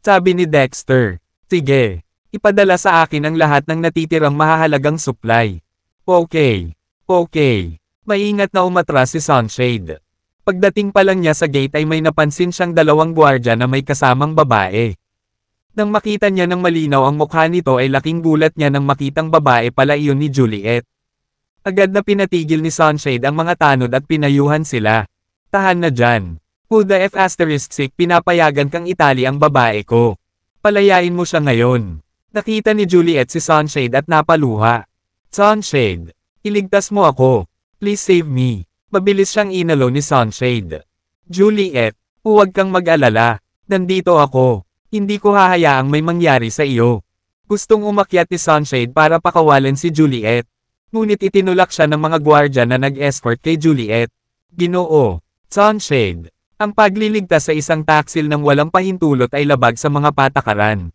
Sabi ni Dexter, sige, ipadala sa akin ang lahat ng natitirang mahahalagang supply. Okay. Maingat na umatras si Sunshade. Pagdating pa lang niya sa gate ay may napansin siyang dalawang gwardya na may kasamang babae. Nang makita niya ng malinaw ang mukha nito ay laking gulat niya nang makitang babae pala iyon ni Juliet. Agad na pinatigil ni Sunshade ang mga tanod at pinayuhan sila. Tahan na dyan. Who the F***, pinapayagan kang itali ang babae ko. Palayain mo siya ngayon. Nakita ni Juliet si Sunshade at napaluha. Sunshade, iligtas mo ako. Please save me. Mabilis siyang inalo ni Sunshade. Juliet, huwag kang mag-alala. Nandito ako. Hindi ko hahayaang may mangyari sa iyo. Gustong umakyat ni Sunshade para pakawalan si Juliet. Ngunit itinulak siya ng mga gwardya na nag-escort kay Juliet. Ginoo, Sunshade, ang pagliligtas sa isang taksil ng walang pahintulot ay labag sa mga patakaran.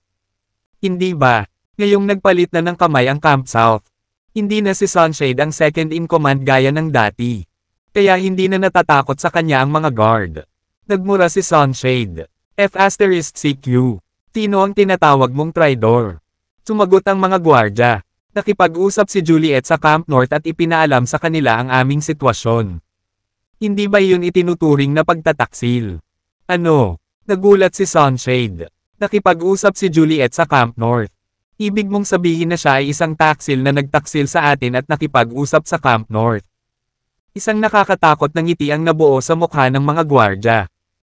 Hindi ba, ngayong nagpalit na ng kamay ang Camp South? Hindi na si Sunshade ang second in command gaya ng dati. Kaya hindi na natatakot sa kanya ang mga guard. Nagmura si Sunshade. F***CQ. Sino ang tinatawag mong traidor? Sumagot ang mga gwardya. Nakipag-usap si Juliet sa Camp North at ipinaalam sa kanila ang aming sitwasyon. Hindi ba yun itinuturing na pagtataksil? Ano? Nagulat si Sunshade. Nakipag-usap si Juliet sa Camp North. Ibig mong sabihin na siya ay isang taksil na nagtaksil sa atin at nakipag-usap sa Camp North. Isang nakakatakot na ngiti ang nabuo sa mukha ng mga gwardya.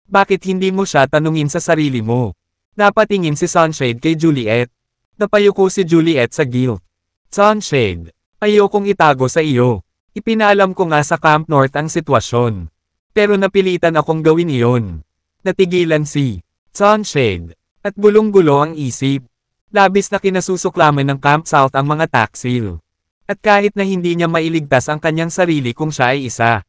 Bakit hindi mo siya tanungin sa sarili mo? Napatingin si Sunshade kay Juliet. Napayuko si Juliet sa guilt. Sunshade, ayokong itago sa iyo. Ipinaalam ko nga sa Camp North ang sitwasyon. Pero napilitan akong gawin iyon. Natigilan si Sunshade. At gulong-gulo ang isip. Labis na kinasusuklaman ng Camp South ang mga taksil. At kahit na hindi niya mailigtas ang kanyang sarili kung siya ay isa.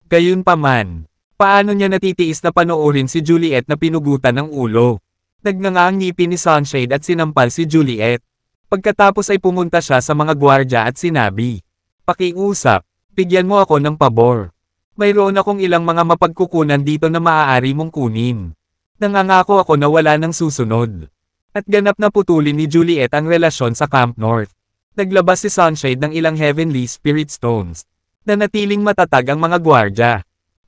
Gayunpaman, paano niya natitiis na panoorin si Juliet na pinugutan ng ulo? Nagnganga ang ngipin ni Sunshade at sinampal si Juliet. Pagkatapos ay pumunta siya sa mga gwardya at sinabi, "Pakiusap, bigyan mo ako ng pabor. Mayroon akong ilang mga mapagkukunan dito na maaari mong kunin. Nangangako ako na wala nang susunod." At ganap na putulin ni Juliet ang relasyon sa Camp North. Naglabas si Sunshade ng ilang Heavenly Spirit Stones. Nanatiling matatag ang mga gwardya.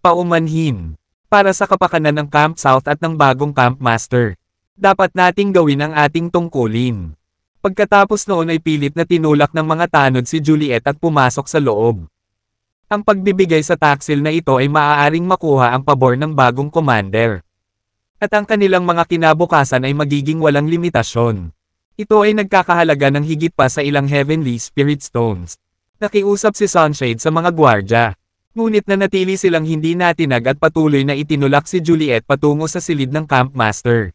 Paumanhin. Para sa kapakanan ng Camp South at ng bagong Camp Master. Dapat nating gawin ang ating tungkulin. Pagkatapos noon ay pilit na tinulak ng mga tanod si Juliet at pumasok sa loob. Ang pagbibigay sa taksil na ito ay maaaring makuha ang pabor ng bagong commander. At ang kanilang mga kinabukasan ay magiging walang limitasyon. Ito ay nagkakahalaga ng higit pa sa ilang Heavenly Spirit Stones. Nakiusap si Sunshade sa mga gwardya. Ngunit nanatili silang hindi natinag at patuloy na itinulak si Juliet patungo sa silid ng Camp Master.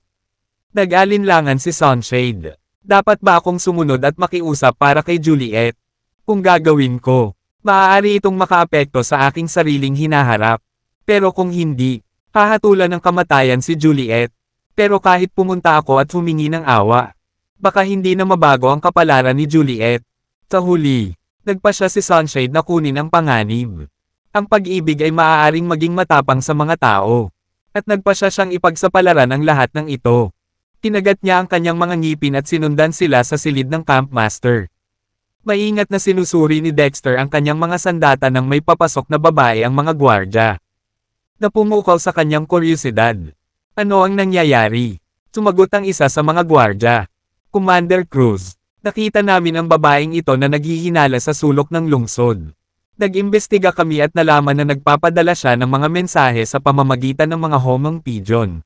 Nag-alinlangan si Sunshade. Dapat ba akong sumunod at makiusap para kay Juliet? Kung gagawin ko, maaari itong makaapekto sa aking sariling hinaharap. Pero kung hindi, hahatulan ng kamatayan si Juliet. Pero kahit pumunta ako at humingi ng awa, baka hindi na mabago ang kapalaran ni Juliet. Sa huli, nagpa siya si Sunshade na kunin ang panganib. Ang pag-ibig ay maaaring maging matapang sa mga tao. At nagpa siya siyang ipagsapalaran ang lahat ng ito. Kinagat niya ang kanyang mga ngipin at sinundan sila sa silid ng Camp Master. Maingat na sinusuri ni Dexter ang kanyang mga sandata nang may papasok na babae ang mga gwardya. Napumukaw sa kanyang kuryosidad. Ano ang nangyayari? Sumagot ang isa sa mga gwardya. Commander Cruz, nakita namin ang babaeng ito na naghihinala sa sulok ng lungsod. Nag-imbestiga kami at nalaman na nagpapadala siya ng mga mensahe sa pamamagitan ng mga homing pigeon.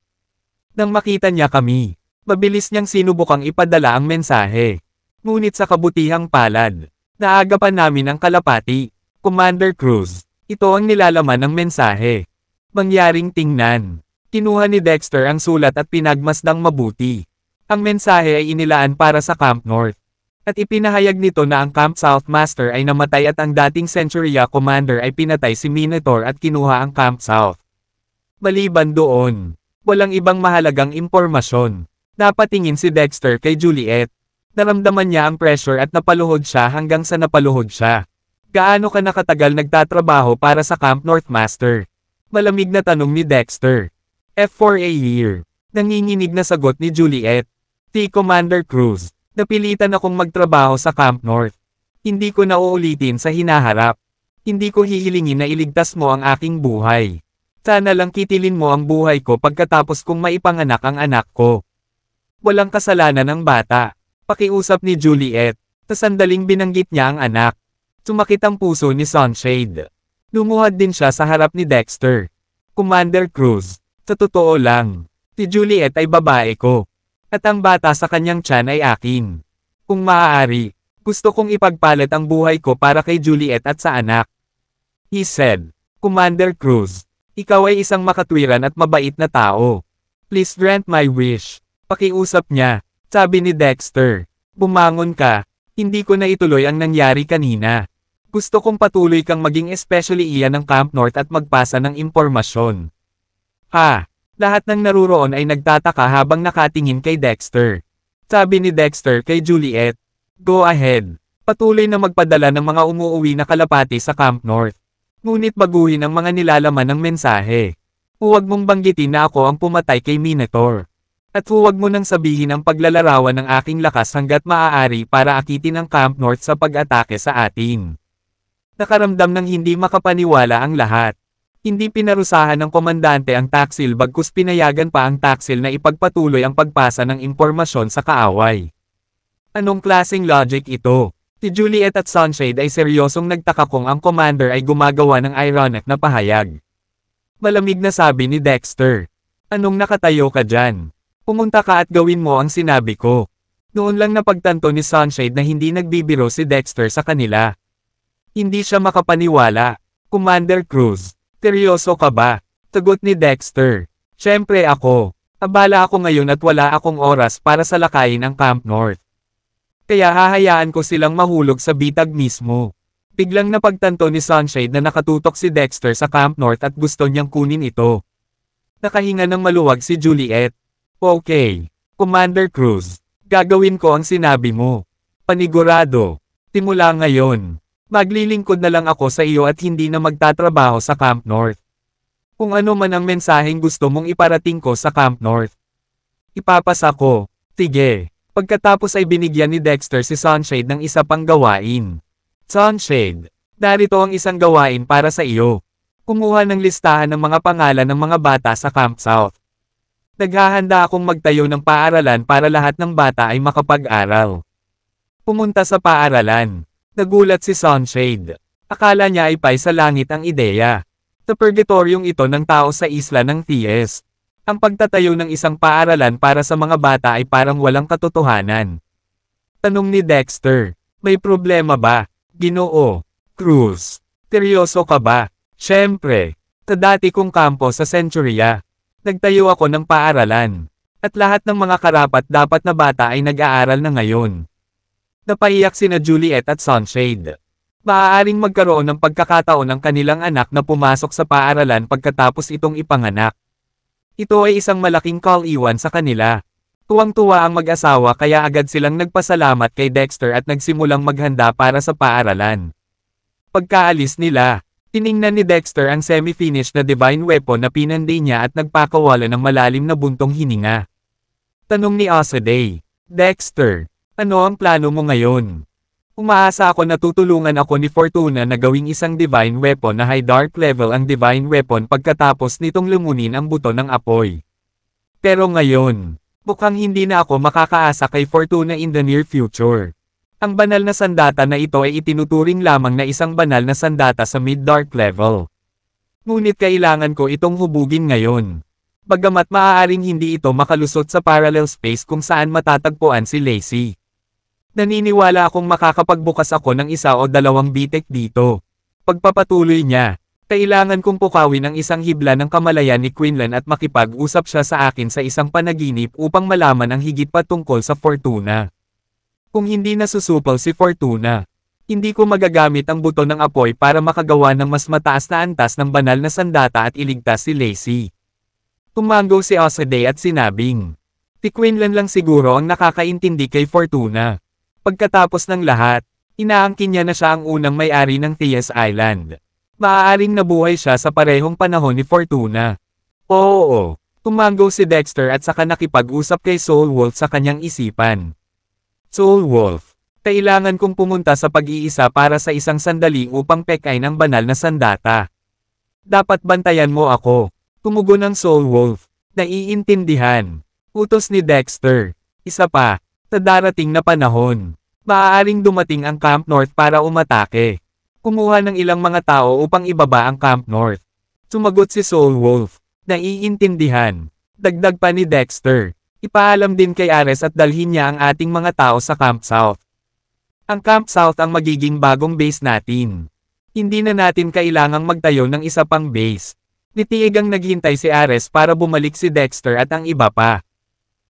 Nang makita niya kami, mabilis niyang sinubukang ipadala ang mensahe. Ngunit sa kabutihang palad, naagapan namin ang kalapati. Commander Cruz, ito ang nilalaman ng mensahe. Mangyaring tingnan. Kinuha ni Dexter ang sulat at pinagmasdang mabuti. Ang mensahe ay inilaan para sa Camp North. At ipinahayag nito na ang Camp South Master ay namatay at ang dating Centuria Commander ay pinatay si Minotaur at kinuha ang Camp South. Maliban doon, walang ibang mahalagang impormasyon. Napatingin si Dexter kay Juliet. Naramdaman niya ang pressure at napaluhod siya hanggang sa napaluhod siya. Gaano ka nakatagal nagtatrabaho para sa Camp North Master? Malamig na tanong ni Dexter. For a year. Nanginginig na sagot ni Juliet. Commander Cruz, napilitan akong magtrabaho sa Camp North. Hindi ko na uulitin sa hinaharap. Hindi ko hihilingin na iligtas mo ang aking buhay. Sana lang kitilin mo ang buhay ko pagkatapos kong maipanganak ang anak ko. Walang kasalanan ng bata. Pakiusap ni Juliet. Sa sandaling binanggit niya ang anak. Sumakit ang puso ni Sunshade. Lumuhad din siya sa harap ni Dexter. Commander Cruz, sa totoo lang, si Juliet ay babae ko. At ang bata sa kanyang tiyan ay akin. Kung maaari, gusto kong ipagpalit ang buhay ko para kay Juliet at sa anak. He said, Commander Cruz, ikaw ay isang makatwiran at mabait na tao. Please grant my wish. Pakiusap niya, sabi ni Dexter. Bumangon ka, hindi ko na ituloy ang nangyari kanina. Gusto kong patuloy kang maging especially iyan ng Camp North at magpasa ng impormasyon. Lahat ng naruroon ay nagtataka habang nakatingin kay Dexter. Sabi ni Dexter kay Juliet, "Go ahead. Patuloy na magpadala ng mga umuuwi na kalapati sa Camp North. Ngunit baguhin ang mga nilalaman ng mensahe. Huwag mong banggitin na ako ang pumatay kay Minotaur. At huwag mo nang sabihin ang paglalarawan ng aking lakas hanggat maaari para akitin ang Camp North sa pag-atake sa atin. Nakaramdam ng hindi makapaniwala ang lahat. Hindi pinarusahan ng komandante ang taksil bagkus pinayagan pa ang taksil na ipagpatuloy ang pagpasa ng impormasyon sa kaaway. Anong klaseng logic ito? Si Juliet at Sunshade ay seryosong nagtaka kung ang commander ay gumagawa ng ironic na pahayag. Malamig na sabi ni Dexter. Anong nakatayo ka dyan? Pumunta ka at gawin mo ang sinabi ko. Noon lang napagtanto ni Sunshade na hindi nagbibiro si Dexter sa kanila. Hindi siya makapaniwala. Commander Cruz, seryoso ka ba? Sagot ni Dexter. Siyempre ako. Abala ako ngayon at wala akong oras para salakayin ang Camp North. Kaya hahayaan ko silang mahulog sa bitag mismo. Biglang napagtanto ni Sunshade na nakatutok si Dexter sa Camp North at gusto niyang kunin ito. Nakahinga ng maluwag si Juliet. Okay, Commander Cruz, gagawin ko ang sinabi mo. Panigurado. Simula ngayon. Maglilingkod na lang ako sa iyo at hindi na magtatrabaho sa Camp North. Kung ano man ang mensaheng gusto mong iparating ko sa Camp North. Ipapasa ko. Sige. Pagkatapos ay binigyan ni Dexter si Sunshade ng isa pang gawain. Sunshade, narito ang isang gawain para sa iyo. Kumuha ng listahan ng mga pangalan ng mga bata sa Camp South. Naghahanda akong magtayo ng paaralan para lahat ng bata ay makapag-aral. Pumunta sa paaralan. Nagulat si Sunshade. Akala niya ay pay sa langit ang ideya. Sa purgatoryong ito ng tao sa isla ng Thies. Ang pagtatayo ng isang paaralan para sa mga bata ay parang walang katotohanan. Tanong ni Dexter, may problema ba? Ginoo. Cruz, seryoso ka ba? Siyempre. Sa dati kong kampo sa Centuria. Nagtayo ako ng paaralan. At lahat ng mga karapat dapat na bata ay nag-aaral na ngayon. Napaiyak sina Juliet at Sunshade. Maaaring magkaroon ng pagkakataon ng kanilang anak na pumasok sa paaralan pagkatapos itong ipanganak. Ito ay isang malaking kaliwan sa kanila. Tuwang-tuwa ang mag-asawa kaya agad silang nagpasalamat kay Dexter at nagsimulang maghanda para sa paaralan. Pagkaalis nila, tiningnan ni Dexter ang semi-finished na divine weapon na pinanday niya at nagpakawala ng malalim na buntong hininga. Tanong ni Osaday, Dexter, ano ang plano mo ngayon? Umaasa ako na tutulungan ako ni Fortuna na gawing isang divine weapon na high dark level ang divine weapon pagkatapos nitong lumunin ang buto ng apoy. Pero ngayon, mukhang hindi na ako makakaasa kay Fortuna in the near future. Ang banal na sandata na ito ay itinuturing lamang na isang banal na sandata sa mid-dark level. Ngunit kailangan ko itong hubugin ngayon. Bagamat maaaring hindi ito makalusot sa parallel space kung saan matatagpuan si Lacey. Naniniwala akong makakapagbukas ako ng isa o dalawang bitek dito. Pagpapatuloy niya, kailangan kong pukawin ang isang hibla ng kamalayan ni Quinlan at makipag-usap siya sa akin sa isang panaginip upang malaman ang higit pa tungkol sa Fortuna. Kung hindi nasusupol si Fortuna, hindi ko magagamit ang buto ng apoy para makagawa ng mas mataas na antas ng banal na sandata at iligtas si Lacey. Tumango si Osaday at sinabing, si Quinlan lang siguro ang nakakaintindi kay Fortuna. Pagkatapos ng lahat, inaangkin niya na siya ang unang may-ari ng Thies Island. Maaaring nabuhay siya sa parehong panahon ni Fortuna. Oo, tumango si Dexter at saka nakipag-usap kay Soul Wolf sa kanyang isipan. Soul Wolf, kailangan kong pumunta sa pag-iisa para sa isang sandali upang pekain ang banal na sandata. Dapat bantayan mo ako. Tumugon ng Soul Wolf. Naiintindihan. Utos ni Dexter. Isa pa, sa darating na panahon, maaaring dumating ang Camp North para umatake. Kumuha ng ilang mga tao upang ibaba ang Camp North. Sumagot si Soul Wolf. Naiintindihan. Dagdag pa ni Dexter. Ipaalam din kay Ares at dalhin niya ang ating mga tao sa Camp South. Ang Camp South ang magiging bagong base natin. Hindi na natin kailangang magtayo ng isa pang base. Nitiig ang naghintay si Ares para bumalik si Dexter at ang iba pa.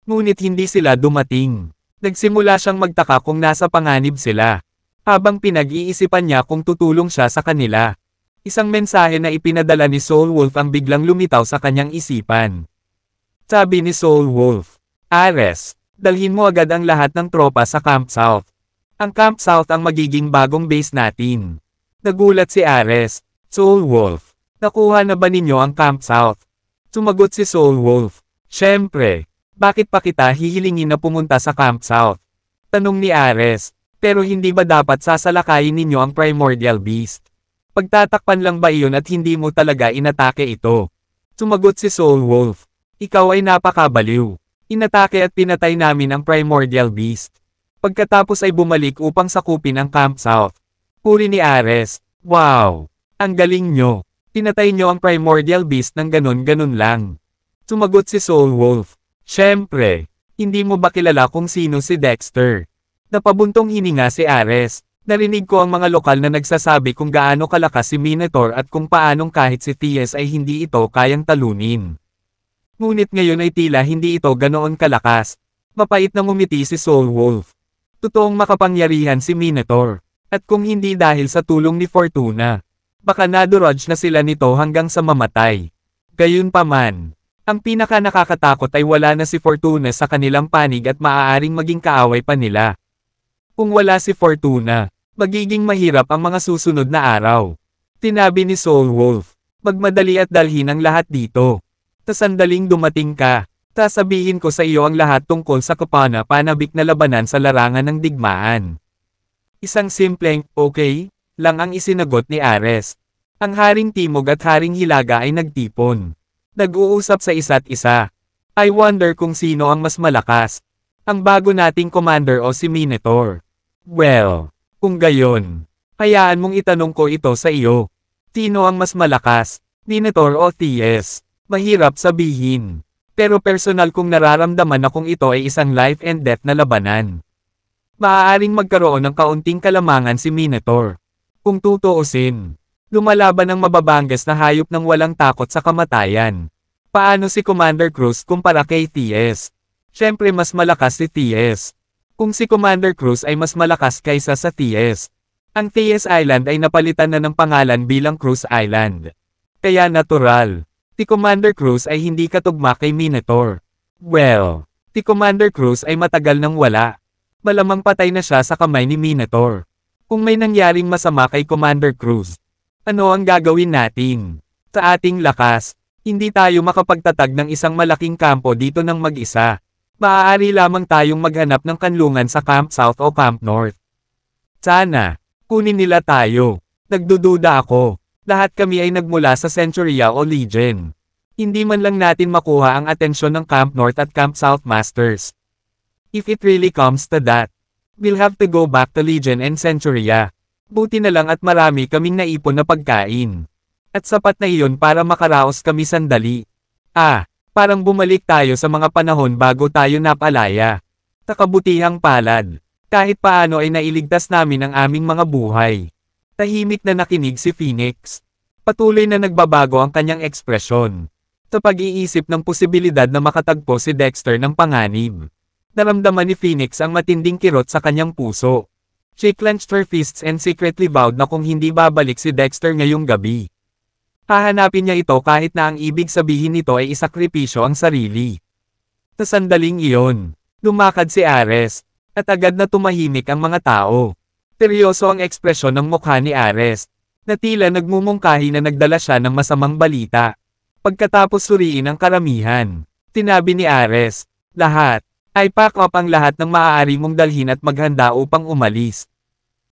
Ngunit hindi sila dumating. Nagsimula siyang magtaka kung nasa panganib sila. Habang pinag-iisipan niya kung tutulong siya sa kanila. Isang mensahe na ipinadala ni Soul Wolf ang biglang lumitaw sa kanyang isipan. Sabi ni Soul Wolf, Ares, dalhin mo agad ang lahat ng tropa sa Camp South. Ang Camp South ang magiging bagong base natin. Nagulat si Ares, Soul Wolf, nakuha na ba ninyo ang Camp South? Sumagot si Soul Wolf, Siyempre, Bakit pa kita hihilingin na pumunta sa Camp South? Tanong ni Ares. Pero hindi ba dapat sasalakayin ninyo ang Primordial Beast? Pagtatakpan lang ba iyon at hindi mo talaga inatake ito? Sumagot si Soul Wolf. Ikaw ay napakabaliw. Inatake at pinatay namin ang Primordial Beast. Pagkatapos ay bumalik upang sakupin ang Camp South. Puri ni Ares. Wow! Ang galing nyo. Pinatay nyo ang Primordial Beast ng ganon-ganon lang. Sumagot si Soul Wolf. Siyempre, hindi mo ba kilala kung sino si Dexter? Napabuntong hininga si Ares. Narinig ko ang mga lokal na nagsasabi kung gaano kalakas si Minotaur at kung paanong kahit si Thies ay hindi ito kayang talunin. Ngunit ngayon ay tila hindi ito ganoon kalakas. Mapait na ngumiti si Soul Wolf. Totoong makapangyarihan si Minotaur. At kung hindi dahil sa tulong ni Fortuna, baka nadurudge na sila nito hanggang sa mamatay. Gayunpaman, ang pinaka nakakatakot ay wala na si Fortuna sa kanilang panig at maaaring maging kaaway pa nila. Kung wala si Fortuna, magiging mahirap ang mga susunod na araw. Tinabi ni Soul Wolf, magmadali at dalhin ang lahat dito. Tasandaling dumating ka, sasabihin ko sa iyo ang lahat tungkol sa kapana-panabik na labanan sa larangan ng digmaan. Isang simpleng, okay, lang ang isinagot ni Ares. Ang Haring Timog at Haring Hilaga ay nagtipon. Nag-uusap sa isa't isa. I wonder kung sino ang mas malakas. Ang bago nating commander o si Minotaur. Well, kung gayon, hayaan mong itanong ko ito sa iyo. Sino ang mas malakas, Minotaur o Thies? Mahirap sabihin. Pero personal kong nararamdaman na kung ito ay isang life and death na labanan. Maaaring magkaroon ng kaunting kalamangan si Minotaur. Kung tutuusin, lumalaban ang mababangas na hayop ng walang takot sa kamatayan. Paano si Commander Cruz kumpara kay Thies? Siyempre mas malakas si Thies. Kung si Commander Cruz ay mas malakas kaysa sa Thies, ang Thies Island ay napalitan na ng pangalan bilang Cruz Island. Kaya natural, si Commander Cruz ay hindi katugma kay Minotaur. Well, si Commander Cruz ay matagal nang wala. Malamang patay na siya sa kamay ni Minotaur. Kung may nangyaring masama kay Commander Cruz, ano ang gagawin natin? Sa ating lakas, hindi tayo makapagtatag ng isang malaking kampo dito ng mag-isa. Maaari lamang tayong maghanap ng kanlungan sa Camp South o Camp North. Sana, kunin nila tayo. Nagdududa ako. Lahat kami ay nagmula sa Centuria o Legion. Hindi man lang natin makuha ang atensyon ng Camp North at Camp South Masters. If it really comes to that, we'll have to go back to Legion and Centuria. Buti na lang at marami kaming naipon na pagkain. At sapat na iyon para makaraos kami sandali. Parang bumalik tayo sa mga panahon bago tayo napalaya. Takabutihang palad. Kahit paano ay nailigtas namin ang aming mga buhay. Tahimik na nakinig si Phoenix. Patuloy na nagbabago ang kanyang ekspresyon. Sa pag-iisip ng posibilidad na makatagpo si Dexter ng panganib. Naramdaman ni Phoenix ang matinding kirot sa kanyang puso. She clenched her fists and secretly vowed na kung hindi babalik si Dexter ngayong gabi, hahanapin niya ito kahit na ang ibig sabihin nito ay isakripisyo ang sarili. Sa sandaling iyon, lumakad si Ares, at agad na tumahimik ang mga tao. Seryoso ang ekspresyon ng mukha ni Ares, na tila nagmumungkahi na nagdala siya ng masamang balita. Pagkatapos suriin ang karamihan, tinabi ni Ares, lahat, ay pack up ang lahat ng maaari mong dalhin at maghanda upang umalis.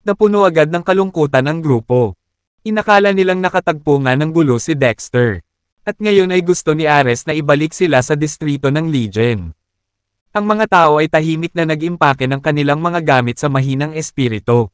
Napuno agad ng kalungkutan ang grupo. Inakala nilang nakatagpo nga ng gulo si Dexter. At ngayon ay gusto ni Ares na ibalik sila sa distrito ng Legion. Ang mga tao ay tahimik na nag-impake ng kanilang mga gamit sa mahinang espiritu.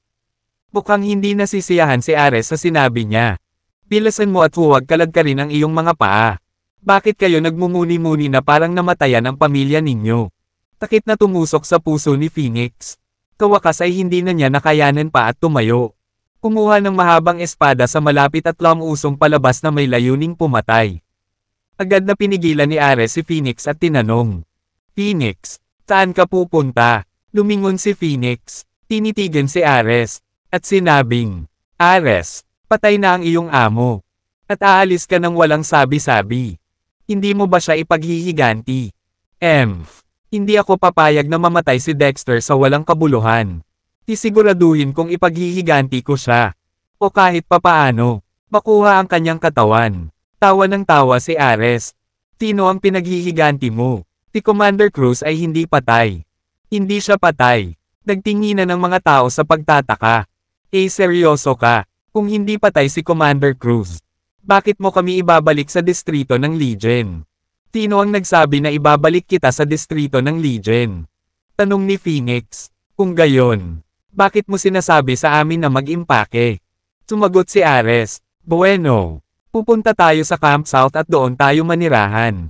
Mukhang hindi nasisiyahan si Ares sa sinabi niya. Bilasan mo at huwag kalagkarin ang iyong mga paa. Bakit kayo nagmumuni-muni na parang namatayan ang pamilya ninyo? Takit na tumusok sa puso ni Phoenix. Kawakas ay hindi na niya nakayanan pa at tumayo. Kumuha ng mahabang espada sa malapit at lamusong palabas na may layuning pumatay. Agad na pinigilan ni Ares si Phoenix at tinanong, Phoenix, saan ka pupunta? Lumingon si Phoenix, tinitigan si Ares, at sinabing, Ares, patay na ang iyong amo. At aalis ka ng walang sabi-sabi. Hindi mo ba siya ipaghihiganti? Hindi ako papayag na mamatay si Dexter sa walang kabuluhan. Sisiguraduhin kong ipaghihiganti ko siya. O kahit papaano, makuha ang kanyang katawan. Tawa ng tawa si Ares. Sino ang pinaghihiganti mo? Si Commander Cruz ay hindi patay. Hindi siya patay. Nagtinginan ng mga tao sa pagtataka. Seryoso ka? Kung hindi patay si Commander Cruz, bakit mo kami ibabalik sa distrito ng Legion? Sino ang nagsabi na ibabalik kita sa distrito ng Legion? Tanong ni Phoenix. Kung gayon, bakit mo sinasabi sa amin na mag-impake? Sumagot si Ares. Bueno, pupunta tayo sa Camp South at doon tayo manirahan.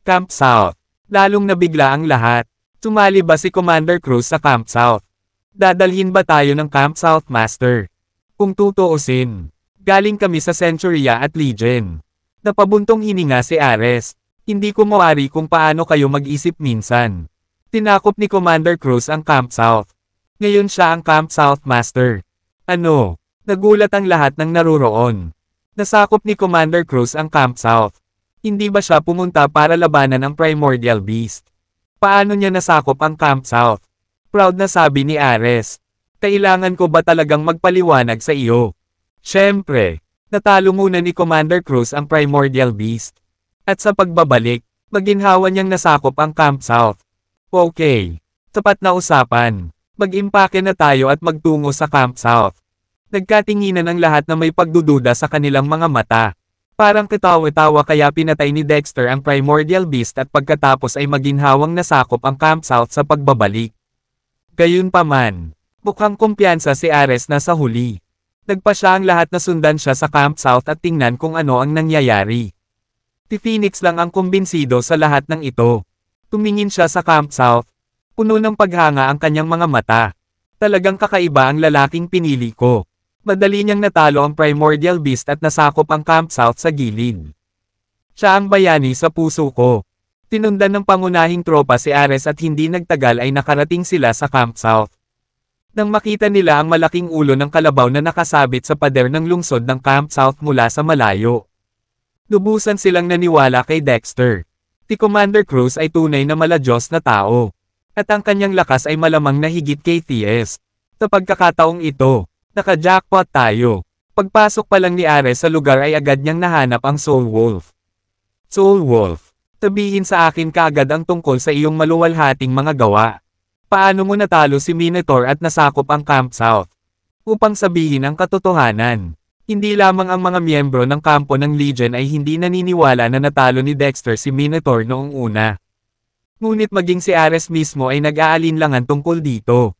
Camp South. Lalong nabigla ang lahat. Sumali ba si Commander Cruz sa Camp South? Dadalhin ba tayo ng Camp South, Master? Kung tutuusin, galing kami sa Centuria at Legion. Napabuntong hininga si Ares. Hindi ko mawari kung paano kayo mag-isip minsan. Tinakop ni Commander Cruz ang Camp South. Ngayon siya ang Camp South Master. Ano? Nagulat ang lahat ng naruroon. Nasakop ni Commander Cruz ang Camp South. Hindi ba siya pumunta para labanan ang Primordial Beast? Paano niya nasakop ang Camp South? Proud na sabi ni Ares. Kailangan ko ba talagang magpaliwanag sa iyo? Siyempre, natalo muna ni Commander Cruz ang Primordial Beast. At sa pagbabalik, maginhawa niyang nasakop ang Camp South. Okay, tapat na usapan. Mag-impake na tayo at magtungo sa Camp South. Nagkatinginan ang lahat na may pagdududa sa kanilang mga mata. Parang katawa-tawa kaya pinatay ni Dexter ang Primordial Beast at pagkatapos ay maginhawang nasakop ang Camp South sa pagbabalik. Gayunpaman, mukhang kumpiyansa si Ares na sa huli. Nagpa siya ang lahat na sundan siya sa Camp South at tingnan kung ano ang nangyayari. Si Phoenix lang ang kumbinsido sa lahat ng ito. Tumingin siya sa Camp South. Puno ng paghanga ang kanyang mga mata. Talagang kakaiba ang lalaking pinili ko. Madali niyang natalo ang Primordial Beast at nasakop ang Camp South sa gilid. Siya ang bayani sa puso ko. Tinundan ng pangunahing tropa si Ares at hindi nagtagal ay nakarating sila sa Camp South. Nang makita nila ang malaking ulo ng kalabaw na nakasabit sa pader ng lungsod ng Camp South mula sa malayo. Lubusan silang naniwala kay Dexter. Si Commander Cruz ay tunay na maladyos na tao. At ang kanyang lakas ay malamang na higit kay T.S. Sa pagkakataong ito, naka-jackpot tayo. Pagpasok pa lang ni Ares sa lugar ay agad niyang nahanap ang Soul Wolf. Soul Wolf, sabihin sa akin kaagad ang tungkol sa iyong maluwalhating mga gawa. Paano mo natalo si Minotaur at nasakop ang Camp South? Upang sabihin ang katotohanan. Hindi lamang ang mga miyembro ng kampo ng Legion ay hindi naniniwala na natalo ni Dexter si Minotaur noong una. Ngunit maging si Ares mismo ay nag-aalinlangan tungkol dito.